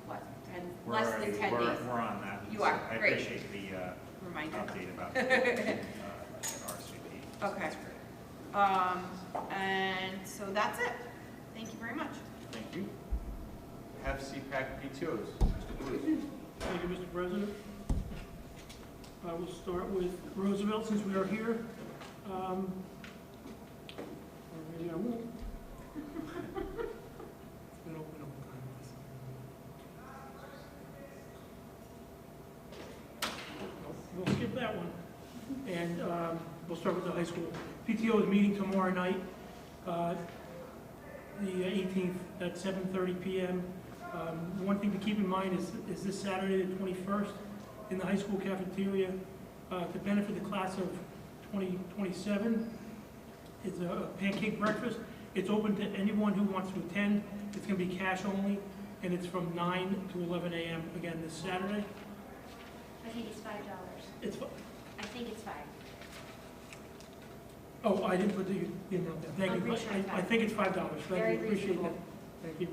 what, less than 10 days. We're on that. You are, I great. appreciate the Reminder. update about the RSVP. Okay. That's great. And so that's it. Thank you very much. Thank you. Have CPAC PTOs. Mr. Booth. Thank you, Mr. President. I will start with Roosevelt since we are here. Or maybe I won't. It's been open a whole time. We'll skip that one. And we'll start with the high school. PTO is meeting tomorrow night, the 18th at 7:30 p.m. One thing to keep in mind is this Saturday, the 21st, in the high school cafeteria, to benefit the class of 2027. It's a pancake breakfast. It's open to anyone who wants to attend. It's going to be cash only, and it's from 9 to 11 a.m. again this Saturday. I think it's $5. It's. I think it's $5. Oh, I didn't put the email there. Thank I'm you. pretty sure it's I think it's $5. Thank Very you. Appreciate reasonable. that. Thank you.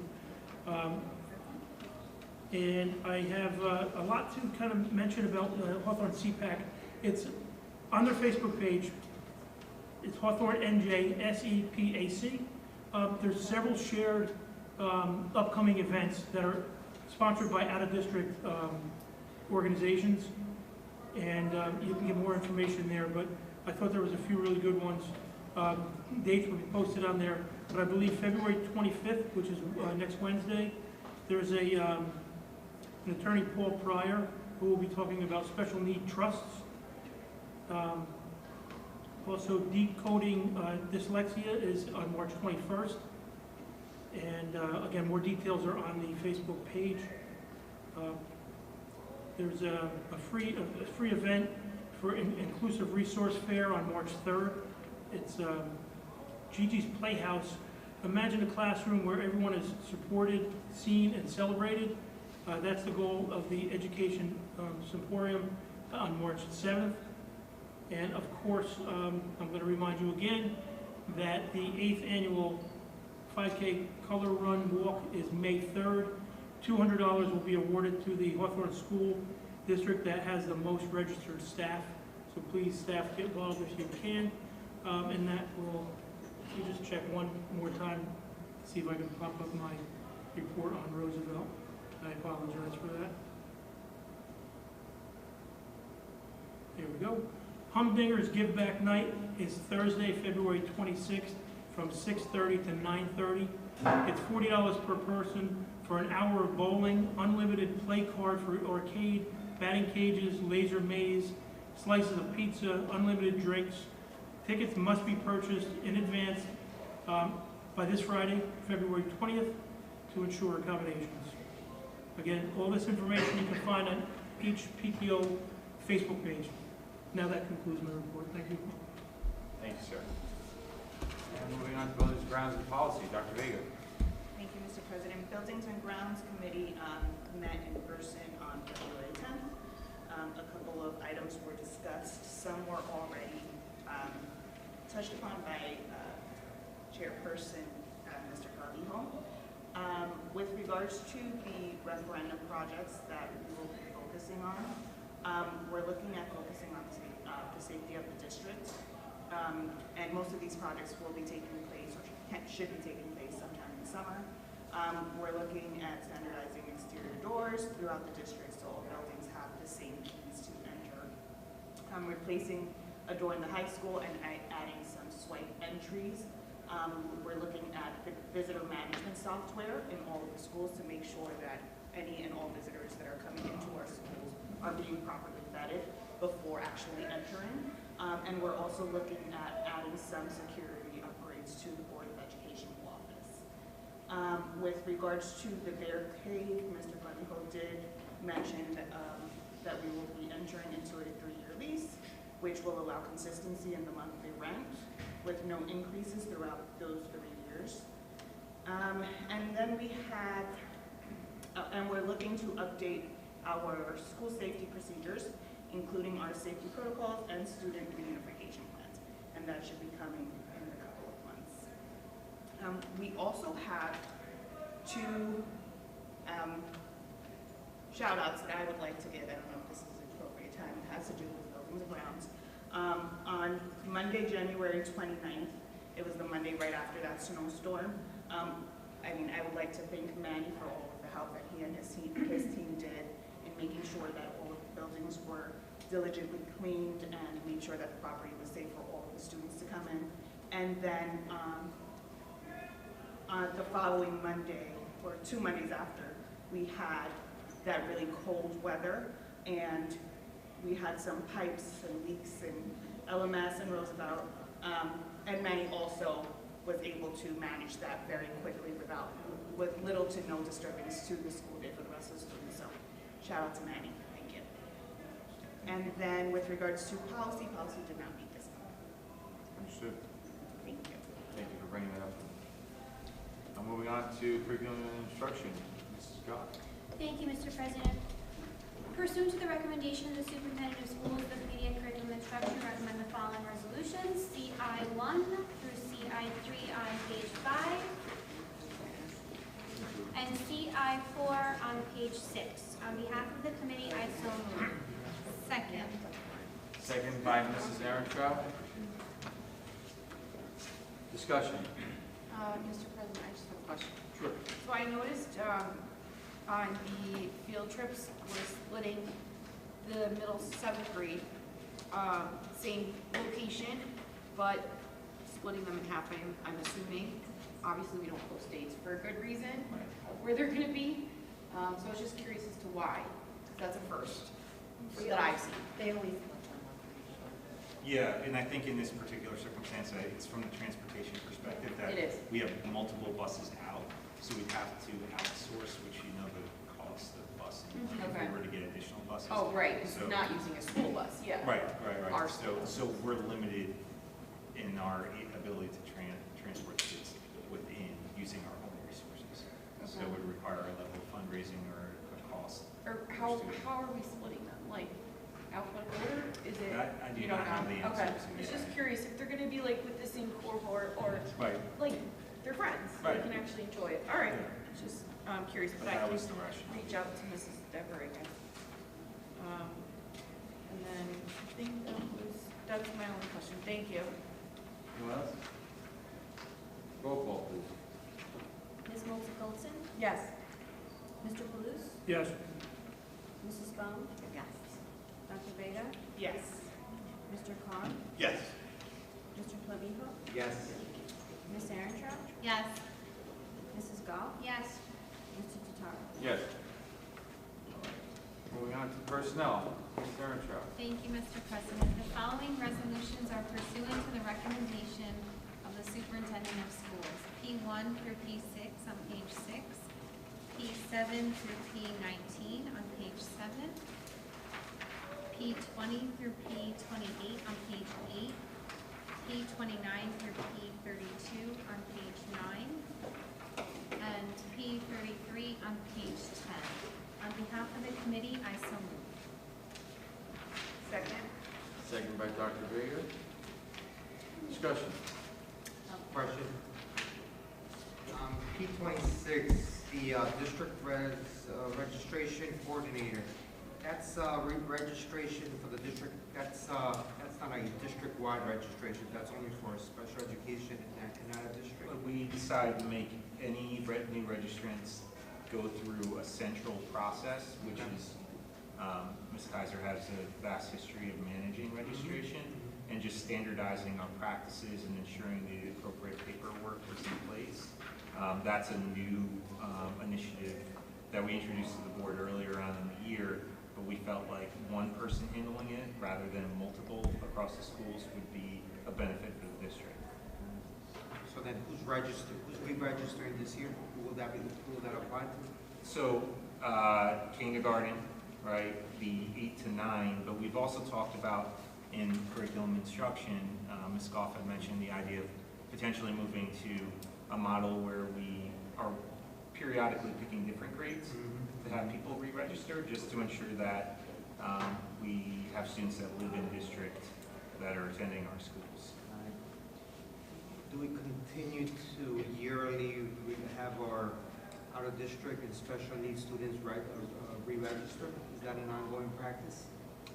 And I have a lot to kind of mention about Hawthorne CPAC. It's on their Facebook page. It's Hawthorne NJ SEPAC. There's several shared upcoming events that are sponsored by out-of-district organizations, and you can get more information there, but I thought there was a few really good ones. Dates will be posted on there, but I believe February 25th, which is next Wednesday, there's an attorney, Paul Pryor, who will be talking about special need trusts. Also, decoding dyslexia is on March 21st. And again, more details are on the Facebook page. There's a free event for Inclusive Resource Fair on March 3rd. It's Gigi's Playhouse. Imagine a classroom where everyone is supported, seen, and celebrated. That's the goal of the Education Symposium on March 7th. And of course, I'm going to remind you again that the 8th annual 5K Color Run Walk is May 3rd. $200 will be awarded to the Hawthorne School District that has the most registered staff. So please, staff, get involved if you can. And that will, let me just check one more time, see if I can pop up my report on Roosevelt. I apologize for that. There we go. Humdinger's Give Back Night is Thursday, February 26th from 6:30 to 9:30. It's $40 per person for an hour of bowling, unlimited play card for arcade, batting cages, laser maze, slices of pizza, unlimited drinks. Tickets must be purchased in advance by this Friday, February 20th, to ensure accommodations. Again, all this information you can find on each PTO Facebook page. Now that concludes my report. Thank you. Thank you, sir. And moving on to Buildings, Grounds, and Policy, Dr. Vega. Thank you, Mr. President. Buildings and Grounds Committee met in person on February 10th. A couple of items were discussed. Some were already touched upon by Chairperson Mr. Calvijo. With regards to the referendum projects that we will be focusing on, we're looking at focusing on the safety of the district. And most of these projects will be taking place, or should be taking place sometime in the summer. We're looking at standardizing exterior doors throughout the district so all buildings have the same keys to enter. Replacing a door in the high school and adding some swipe entries. We're looking at the visitor management software in all of the schools to make sure that any and all visitors that are coming into our schools are being properly vetted before actually entering. And we're also looking at adding some security upgrades to the Board of Education office. With regards to the barricade, Mr. Calvijo did mention that we will be entering into a 3-year lease, which will allow consistency in the monthly rent with no increases throughout those 3 years. And then we have, and we're looking to update our school safety procedures, including our safety protocols and student reunification plans. And that should be coming in a couple of months. We also have 2 shout outs that I would like to give. I don't know if this is an appropriate time. It has to do with buildings and grounds. On Monday, January 29th, it was the Monday right after that snowstorm. I would like to thank Manny for all of the help that he and his team did in making sure that all of the buildings were diligently cleaned and made sure that the property was safe for all of the students to come in. And then the following Monday, or 2 Mondays after, we had that really cold weather, and we had some pipes and leaks in LMS and Roosevelt, and Manny also was able to manage that very quickly with little to no disturbance to the school day for the rest of the students. So shout out to Manny, thank you. And then with regards to policy did not meet this month. Understood. Thank you. Thank you for bringing that up. Now moving on to curriculum and instruction, Mrs. Scott. Thank you, Mr. President. Pursuant to the recommendation of the Superintendent of Schools, the Committee on Curriculum Instruction recommend the following resolutions: CI1 through CI3 on page 5, and CI4 on page 6. On behalf of the committee, I so move. Second. Second by Mrs. Ehrenstraub. Discussion. Mr. President, I just have a question. Sure. So I noticed on the field trips, we're splitting the middle 7th grade, same location, but splitting them in half, I'm assuming. Obviously, we don't post dates for a good reason, where they're going to be. So I was just curious as to why, because that's a first that I've seen. They always split them, I'm pretty sure. Yeah, and I think in this particular circumstance, it's from the transportation perspective that It is. we have multiple buses out, so we have to outsource, which the cost of busing, if we were to get additional additional buses. Oh, right, it's So- not using a school bus, yeah. Right. Our So we're limited in our ability to transport kids within using our own resources. So it Okay. would require a level of fundraising or a cost. Or per how student. are we splitting them? Like, alphabetical order? Is it? That I do you don't not have know? the answer Okay, to I was yet. just curious if they're gonna be like with the same cohort or Right. like, they're friends. They Right. can actually enjoy it. All right, Yeah. just curious, but That I can was the rationale. reach out to Mrs. Dever, I guess. And then I think that's my only question. Thank you. Anyone else? Roll call, please. Ms. Moulton Goldson? Yes. Mr. Palooz? Yes. Mrs. Bone? Yes. Dr. Vega? Yes. Mr. Carr? Yes. Mr. Clavijo? Yes. Ms. Erentraut? Yes. Mrs. Goff? Yes. Mr. Tataro? Yes. Moving on to personnel. Ms. Erentraut. Thank you, Mr. President. The following resolutions are pursuant to the recommendation of the superintendent of schools. P1 through P6 on page 6, P7 through P19 on page 7, P20 through P28 on page 8, P29 through P32 on page 9, and P33 on page 10. On behalf of the committee, I so move. Second. Second by Dr. Vega. Discussion. Question. P26, the district registration coordinator. That's registration for the district. That's not a district-wide registration. That's only for special education in that district. But we decided to make any new registrants go through a central process, which is, Ms. Kaiser has a vast history of managing registration and just standardizing our practices and ensuring the appropriate paperwork was in place. That's a new initiative that we introduced to the board earlier on in the year, but we felt like one person handling it rather than multiple across the schools would be a benefit for the district. So then who's registered? Who's re-registering this year? Who will that apply to? So kindergarten, right, the 8 to 9, but we've also talked about in curriculum instruction, Ms. Goff had mentioned the idea of potentially moving to a model where we are periodically picking different grades to have people re-register, just to ensure that we have students that live in district that are attending our schools. Do we continue to yearly have our out-of-district and special needs students re-register? Is that an ongoing practice?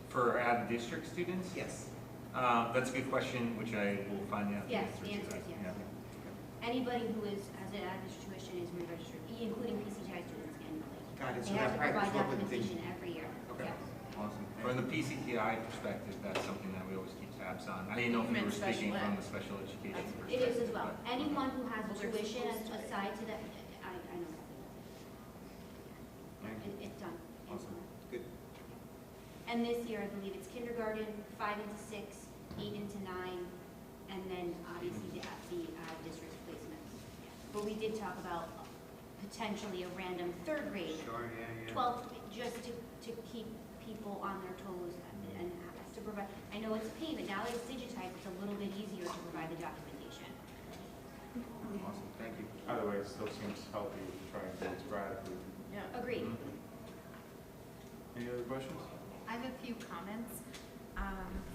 For out-of-district students? Yes. That's a good question, which I will find out. Yes, answer the to answer is that. yes. Yeah. Anybody who has an additional tuition is re-registered, including PCTI students annually. Got it. So They have that to provide practice will continue. documentation every year. Okay. Yes. Awesome. From the PCTI perspective, that's something that we always keep tabs on. I didn't know if You you were meant special speaking ed. from the special education perspective. It is as well. but- Anyone who has Well, they're tuition supposed to. aside to that, I know. Thank you. It's done. Awesome. Good. And this year, I believe it's kindergarten, 5 into 6, 8 into 9, and then obviously the district placements. But we did talk about potentially a random third grade, Sure, yeah. 12th, just to keep people on their toes and to provide. I know it's a pain, but now that it's digitized, it's a little bit easier to provide the documentation. Awesome, thank you. Either way, it still seems healthy to try and do it sporadically. Yeah. Agreed. Any other questions? I have a few comments.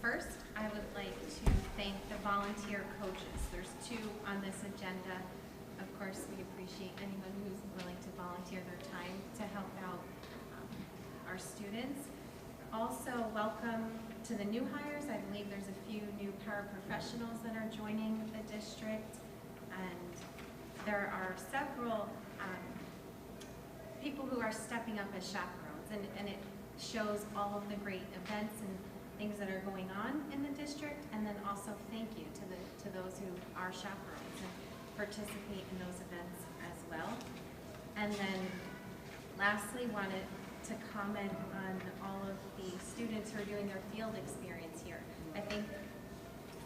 First, I would like to thank the volunteer coaches. There's 2 on this agenda. Of course, we appreciate anyone who's willing to volunteer their time to help out our students. Also, welcome to the new hires. I believe there's a few new paraprofessionals that are joining the district. And there are several people who are stepping up as chaperones. And it shows all of the great events and things that are going on in the district. And then also thank you to those who are chaperones and participate in those events as well. And then lastly, wanted to comment on all of the students who are doing their field experience here. I think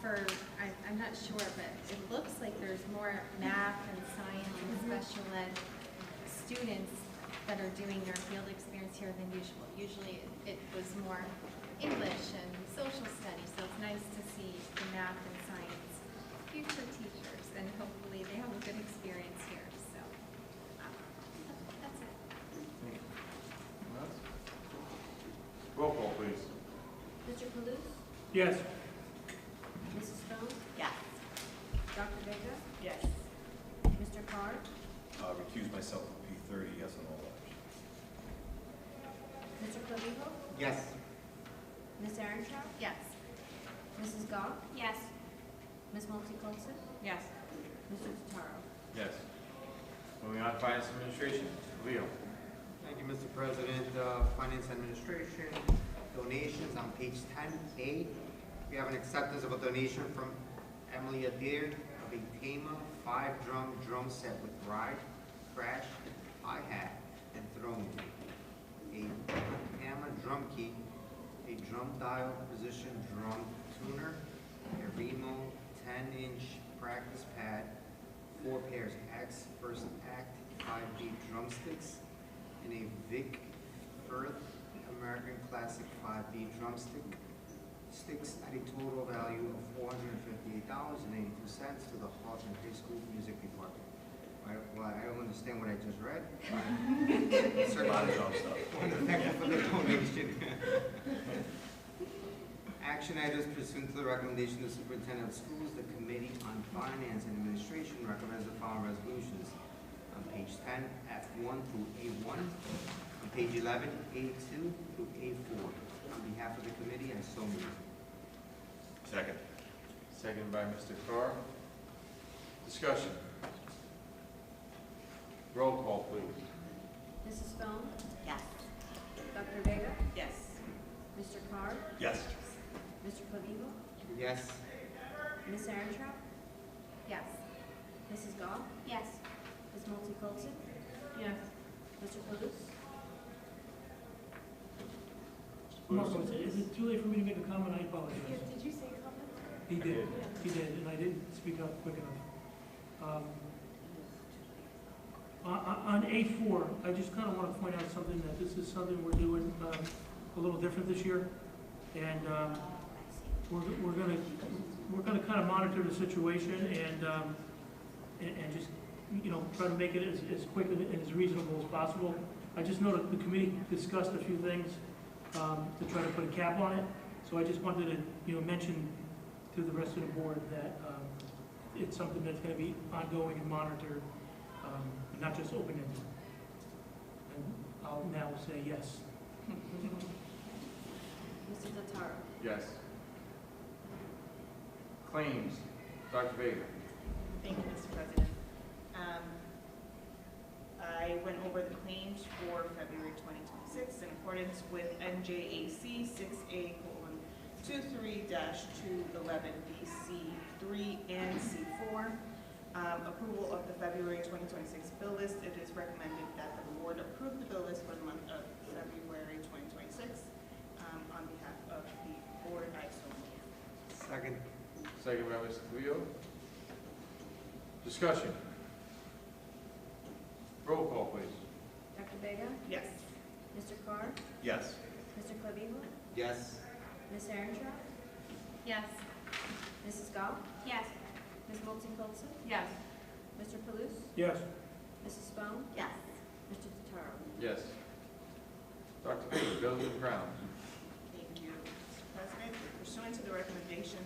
I'm not sure, but it looks like there's more math and science and special ed students that are doing their field experience here than usual. Usually more English and social studies, so it's nice to see the math and science future teachers, and hopefully they have a good experience here, so that's it. Anyone else? Roll call, please. Mr. Kalous? Yes. Mrs. Stone? Yes. Dr. Vega? Yes. Mr. Carr? Recuse myself from P30, yes on all matters. Mr. Clavijo? Yes. Ms. Aarontrout? Yes. Mrs. Goff? Yes. Ms. Multi-Colson? Yes. Mr. Tataro? Yes. Moving on, Finance Administration. Mr. Leo. Thank you, Mr. President. Finance Administration, donations on page 10A. We have an acceptance of a donation from Emily Adair of a Tama 5-drum set with ride, crash, hi-hat, and throne. A Tama drum key, a drum dial position drum tuner, a Remo 10-inch practice pad, 4 pairs X First Act 5D drumsticks, and a Vic Firth American Classic 5D sticks at a total value of $458.82 to the Hawthorne High School Music Department. Well, I don't understand what I just read. A lot of drum stuff. Thank you for the donation. Action items pursuant to the recommendation of the Superintendent of Schools, the Committee on Finance and Administration recommends the following resolutions. On page 10, F1 through A1. On page 11, A2 through A4. On behalf of the committee, I so move. Second. Second by Mr. Carr. Discussion. Roll call, please. Mrs. Stone? Yes. Dr. Vega? Yes. Mr. Carr? Yes. Mr. Clavijo? Yes. Ms. Aarontrout? Yes. Mrs. Goff? Yes. Ms. Multi-Colson? Yes. Mr. Kalous? Marco, is it too late for me to make a comment? I apologize. Did you say comment? He did, and I didn't speak up quick enough. On A4, I just kind of want to point out something, that this is something we're doing a little different this year. And we're gonna kind of monitor the situation and just, you know, try to make it as quick and as reasonable as possible. I just know that the committee discussed a few things to try to put a cap on it. So I just wanted to, you know, mention to the rest of the board that it's something that's going to be ongoing and monitored, and not just open-ended. And I'll now say yes. Mr. Tataro? Yes. Claims. Dr. Vega. Thank you, Mr. President. I went over the claims for February 2026 in accordance with NJAC 6A:23-211B, C3 and C4. Approval of the February 2026 bill list. It is recommended that the board approve the bill list for the month of February 2026. On behalf of the board, I so move. Second. Second by Mr. Leo. Discussion. Roll call, please. Dr. Vega? Yes. Mr. Carr? Yes. Mr. Clavijo? Yes. Ms. Aarontrout? Yes. Mrs. Goff? Yes. Ms. Multi-Colson? Yes. Mr. Kalous? Yes. Mrs. Stone? Yes. Mr. Tataro? Yes. Dr. Vega, Buildings and Grounds. Thank you, Mr. President. Pursuant to the recommendation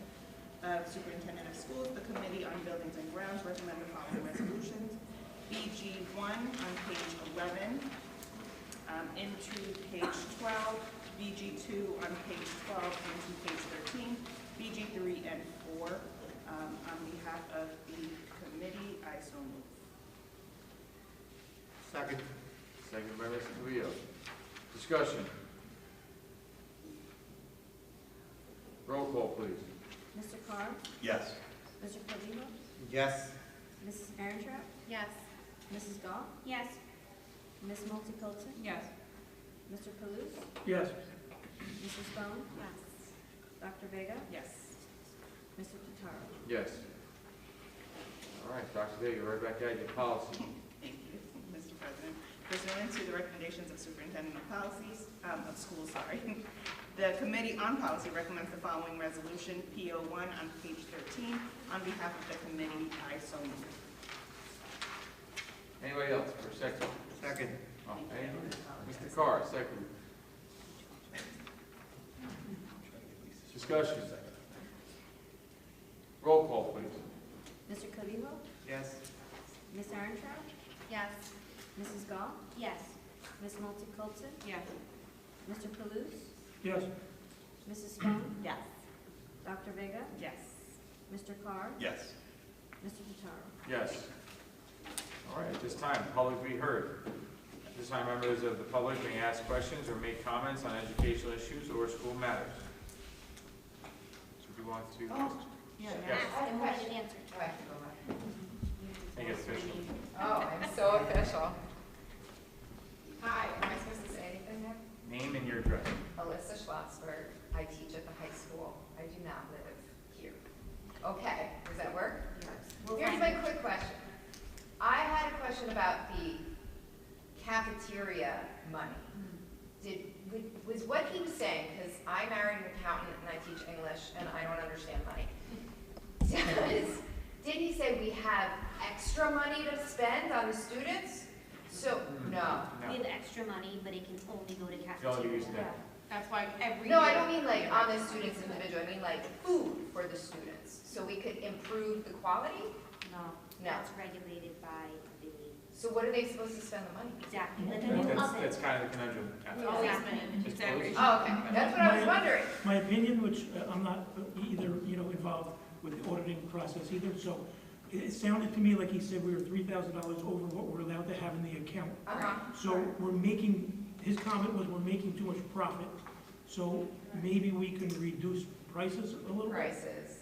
of Superintendent of Schools, the Committee on Buildings and Grounds recommend the following resolutions. BG1 on page 11, into page 12, BG2 on page 12 into page 13, BG3 and 4. On behalf of the committee, I so move. Second. Second by Mr. Leo. Discussion. Roll call, please. Mr. Carr? Yes. Mr. Clavijo? Yes. Mrs. Aarontrout? Yes. Mrs. Goff? Yes. Ms. Multi-Colson? Yes. Mr. Kalous? Yes. Mrs. Stone? Yes. Dr. Vega? Yes. Mr. Tataro? Yes. All right, Dr. Vega, right back at you. Policy. Thank you, Mr. President. Pursuant to the recommendations of Superintendent of Policies, of Schools, the Committee on Policy recommends the following resolution, PO1 on page 13. On behalf of the committee, I so move. Anybody else for a second? Second. Okay. Mr. Carr, second. Discussion. Roll call, please. Mr. Cudjoe? Yes. Ms. Arentrout? Yes. Mrs. Gall? Yes. Ms. Multi-Colton? Yes. Mr. Palooz? Yes. Mrs. Stone? Yes. Dr. Vega? Yes. Mr. Carr? Yes. Mr. Notaro? Yes. All right, at this time, public be heard. At this time, members of the public may ask questions or make comments on educational issues or school matters. So do you want to? Yeah. Yes. Ask and we'll get it answered. Oh, I have to go back. I think it's official. Oh, I'm so official. Hi, am I supposed to say anything there? Name and your address. Alyssa Schlossberg. I teach at the high school. I do not live here. Okay, does that work? We'll Here's find my out. quick question. I had a question about the cafeteria money. Was what he was saying, because I married an accountant and I teach English and I don't understand money. Did he say we have extra money to spend on the students? So, no. We have extra money, but it can only go to You only cafeteria. use that. That's why every No, year. I don't mean like on the students individually, I mean like food for the students, so we could improve the quality? No, No. that's regulated by the, So what are they supposed to spend the money? exactly, like a new That's oven. kind of the conundrum. It's always been, it's every. Oh, okay, that's what I was wondering. My opinion, which I'm not either, involved with the auditing process either, so it sounded to me like he said we were $3,000 over what we're allowed to have in the account. So we're making, his comment was we're making too much profit, so maybe we can reduce prices a little bit. Prices,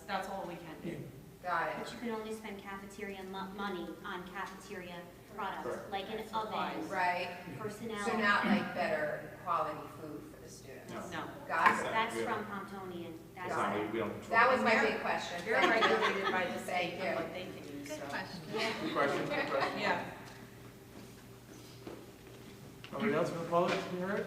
That's all we can do. got it. But you can only spend cafeteria money on cafeteria products, Correct. like an oven, Right, personnel. so not like better quality food for the students? No. No. Got it. That's from Pontonian. That's It's not, we don't control. That was my big question. You're Thank you. regulated by the Thank state you. and what they can use, Good so. question. Good question, good question. Yeah. Nobody else from the public to be heard?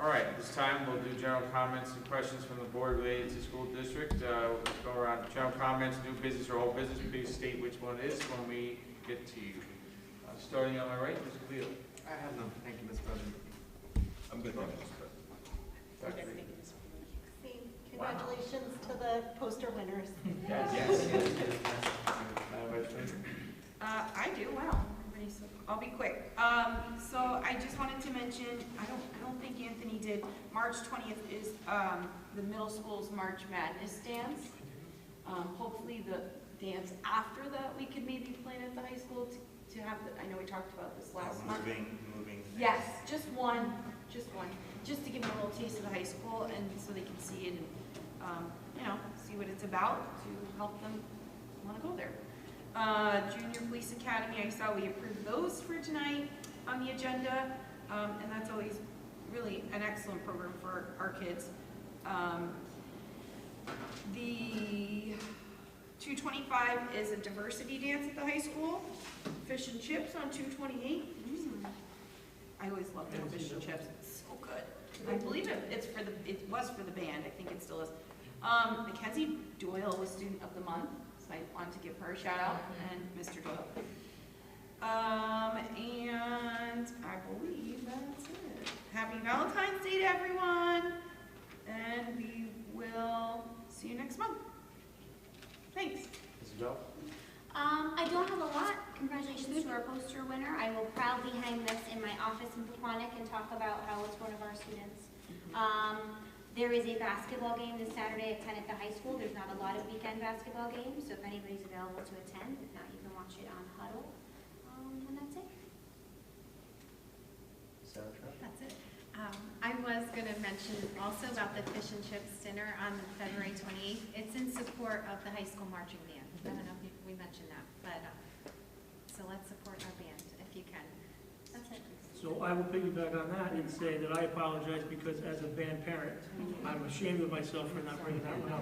All right, at this time, we'll do general comments and questions from the board related to school district. We'll go around general comments, new business or old business. Please state which one it is when we get to you. Starting on my right, Mr. Cleo. I have none. Thank you, Mr. President. I'm good, thank you. Dr. Reed. Congratulations to the poster winners. Yes. Madam Vice President. I do, wow. Everybody's so, I'll be quick. So I just wanted to mention, I don't think Anthony did, March 20th is, the middle school's March Madness dance. Hopefully the dance after that, we could maybe plan at the high school to have, I know we talked about this last month. Moving. Yes, just one, just to give them a little taste of the high school and so they can see it and, see what it's about to help them want to go there. Junior Police Academy, I saw we approved those for tonight on the agenda, and that's always really an excellent program for our kids. The 225 is a diversity dance at the high school. Fish and chips on 228. I always love the fish and chips. It's so good. I believe it was for the band. I think it still is. Mackenzie Doyle was Student of the Month, so I wanted to give her a shout out, and Mr. Doyle. And I believe that's it. Happy Valentine's Day to everyone, and we will see you next month. Thanks. Mrs. Bell? I don't have a lot. Congratulations to our poster winner. I will proudly hang this in my office in Pequannock and talk about how it's one of our students. There is a basketball game this Saturday at 10 at the high school. There's not a lot of weekend basketball games, so if anybody's available to attend, if not, you can watch it on Huddle. And that's it. Sarah Trout? That's it. I was going to mention also about the fish and chips dinner on February 28th. It's in support of the high school marching band. I don't know if we mentioned that, but so let's support our band if you can. That's it. So I will piggyback on that and say that I apologize because as a band parent, I'm ashamed of myself for not bringing that one up.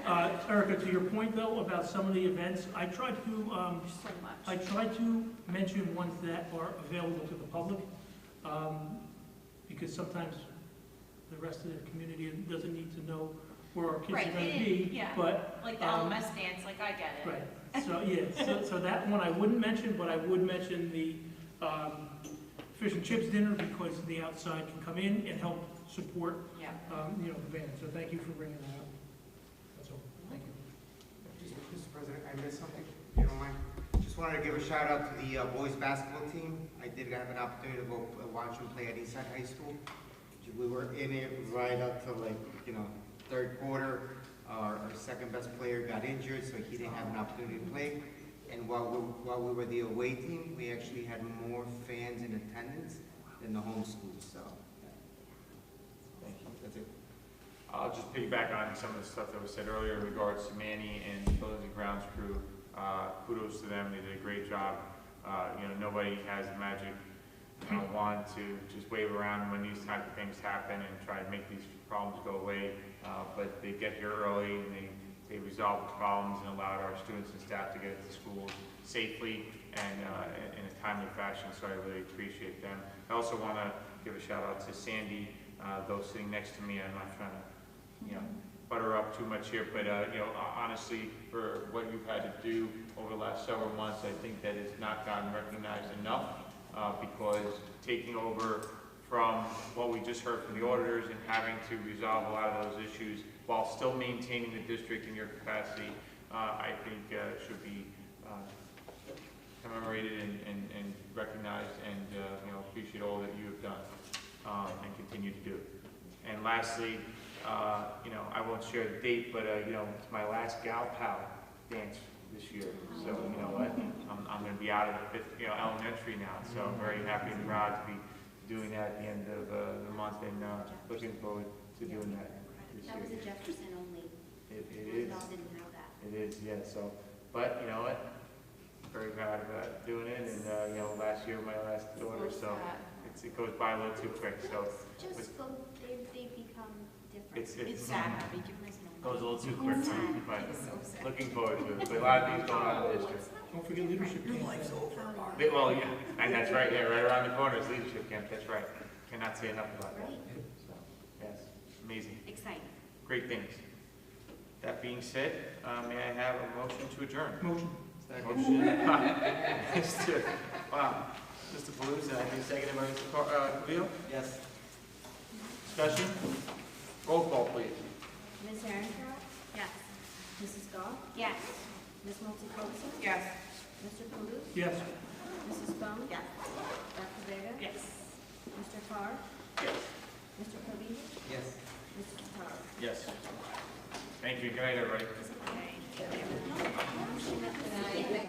But, Erica, to your point though about some of the events, I tried to mention ones that are available to the public, because sometimes the rest of the community doesn't need to know where our kids are going to be. Yeah, But, like the LMS dance, like I get it. right, so, yeah, so that one I wouldn't mention, but I would mention the fish and chips dinner because the outside can come in and help support, Yeah. you know, the band. So thank you for bringing that up. That's all. Thank you. Mr. President, I missed something, if you don't mind. Just wanted to give a shout out to the boys basketball team. I did have an opportunity to go watch them play at Eastside High School. We were in it right up to like, you know, third quarter. Our second best player got injured, so he didn't have an opportunity to play. And while we were the away team, we actually had more fans in attendance than the home school, so. Thank you, that's it. I'll just piggyback on some of the stuff that was said earlier in regards to Manny and the Buildings and Grounds crew. Kudos to them, they did a great job. You know, nobody has the magic wand to just wave around when these type of things happen and try to make these problems go away. But they get here early and they resolved the problems and allowed our students and staff to get to school safely and in a timely fashion, so I really appreciate them. I also want to give a shout out to Sandy, though sitting next to me. I'm not trying to, you know, butter up too much here, but you know, honestly, for what you've had to do over the last several months, I think that it's not gotten recognized enough because taking over from what we just heard from the auditors and having to resolve a lot of those issues while still maintaining the district in your capacity, I think should be commemorated and recognized, and you know, appreciate all that you have done and continue to do. And lastly, you know, I won't share the date, but you know, it's my last Gal Pal dance this year. So you know what, I'm going to be out of the fifth, you know, elementary now. So I'm very happy and proud to be doing that at the end of the month, and looking forward to doing that this year. That was a Jefferson only. It is. Roosevelt didn't have that. It is, yeah. So, but you know what, very proud about doing it, and you know, last year my last daughter, so it goes by a little too quick. So Just go, they become different. it's sad. goes a little too quick, but looking forward to it. But a lot of things going on in the district. Don't forget leadership camp. Well, yeah, and that's right. Yeah, right around the corner is leadership camp. That's right. Cannot say enough about that. Right. So, yes, amazing, Exciting. great things. That being said, may I have a motion to adjourn? Motion. Motion. Wow, Mr. Palooza, I think seconded by Mr. Cleo. Yes. Discussion. Roll call, please. Ms. Aaron's Yes. Mrs. Goff? Yes. Ms. Multicoxa? Yes. Mr. Kalu? Yes. Mrs. Bone? Yes. Dr. Vega? Yes. Mr. Carr? Yes. Mr. Covey? Yes. Mr. Tataro? Yes. Thank you. Good night, everybody. Okay.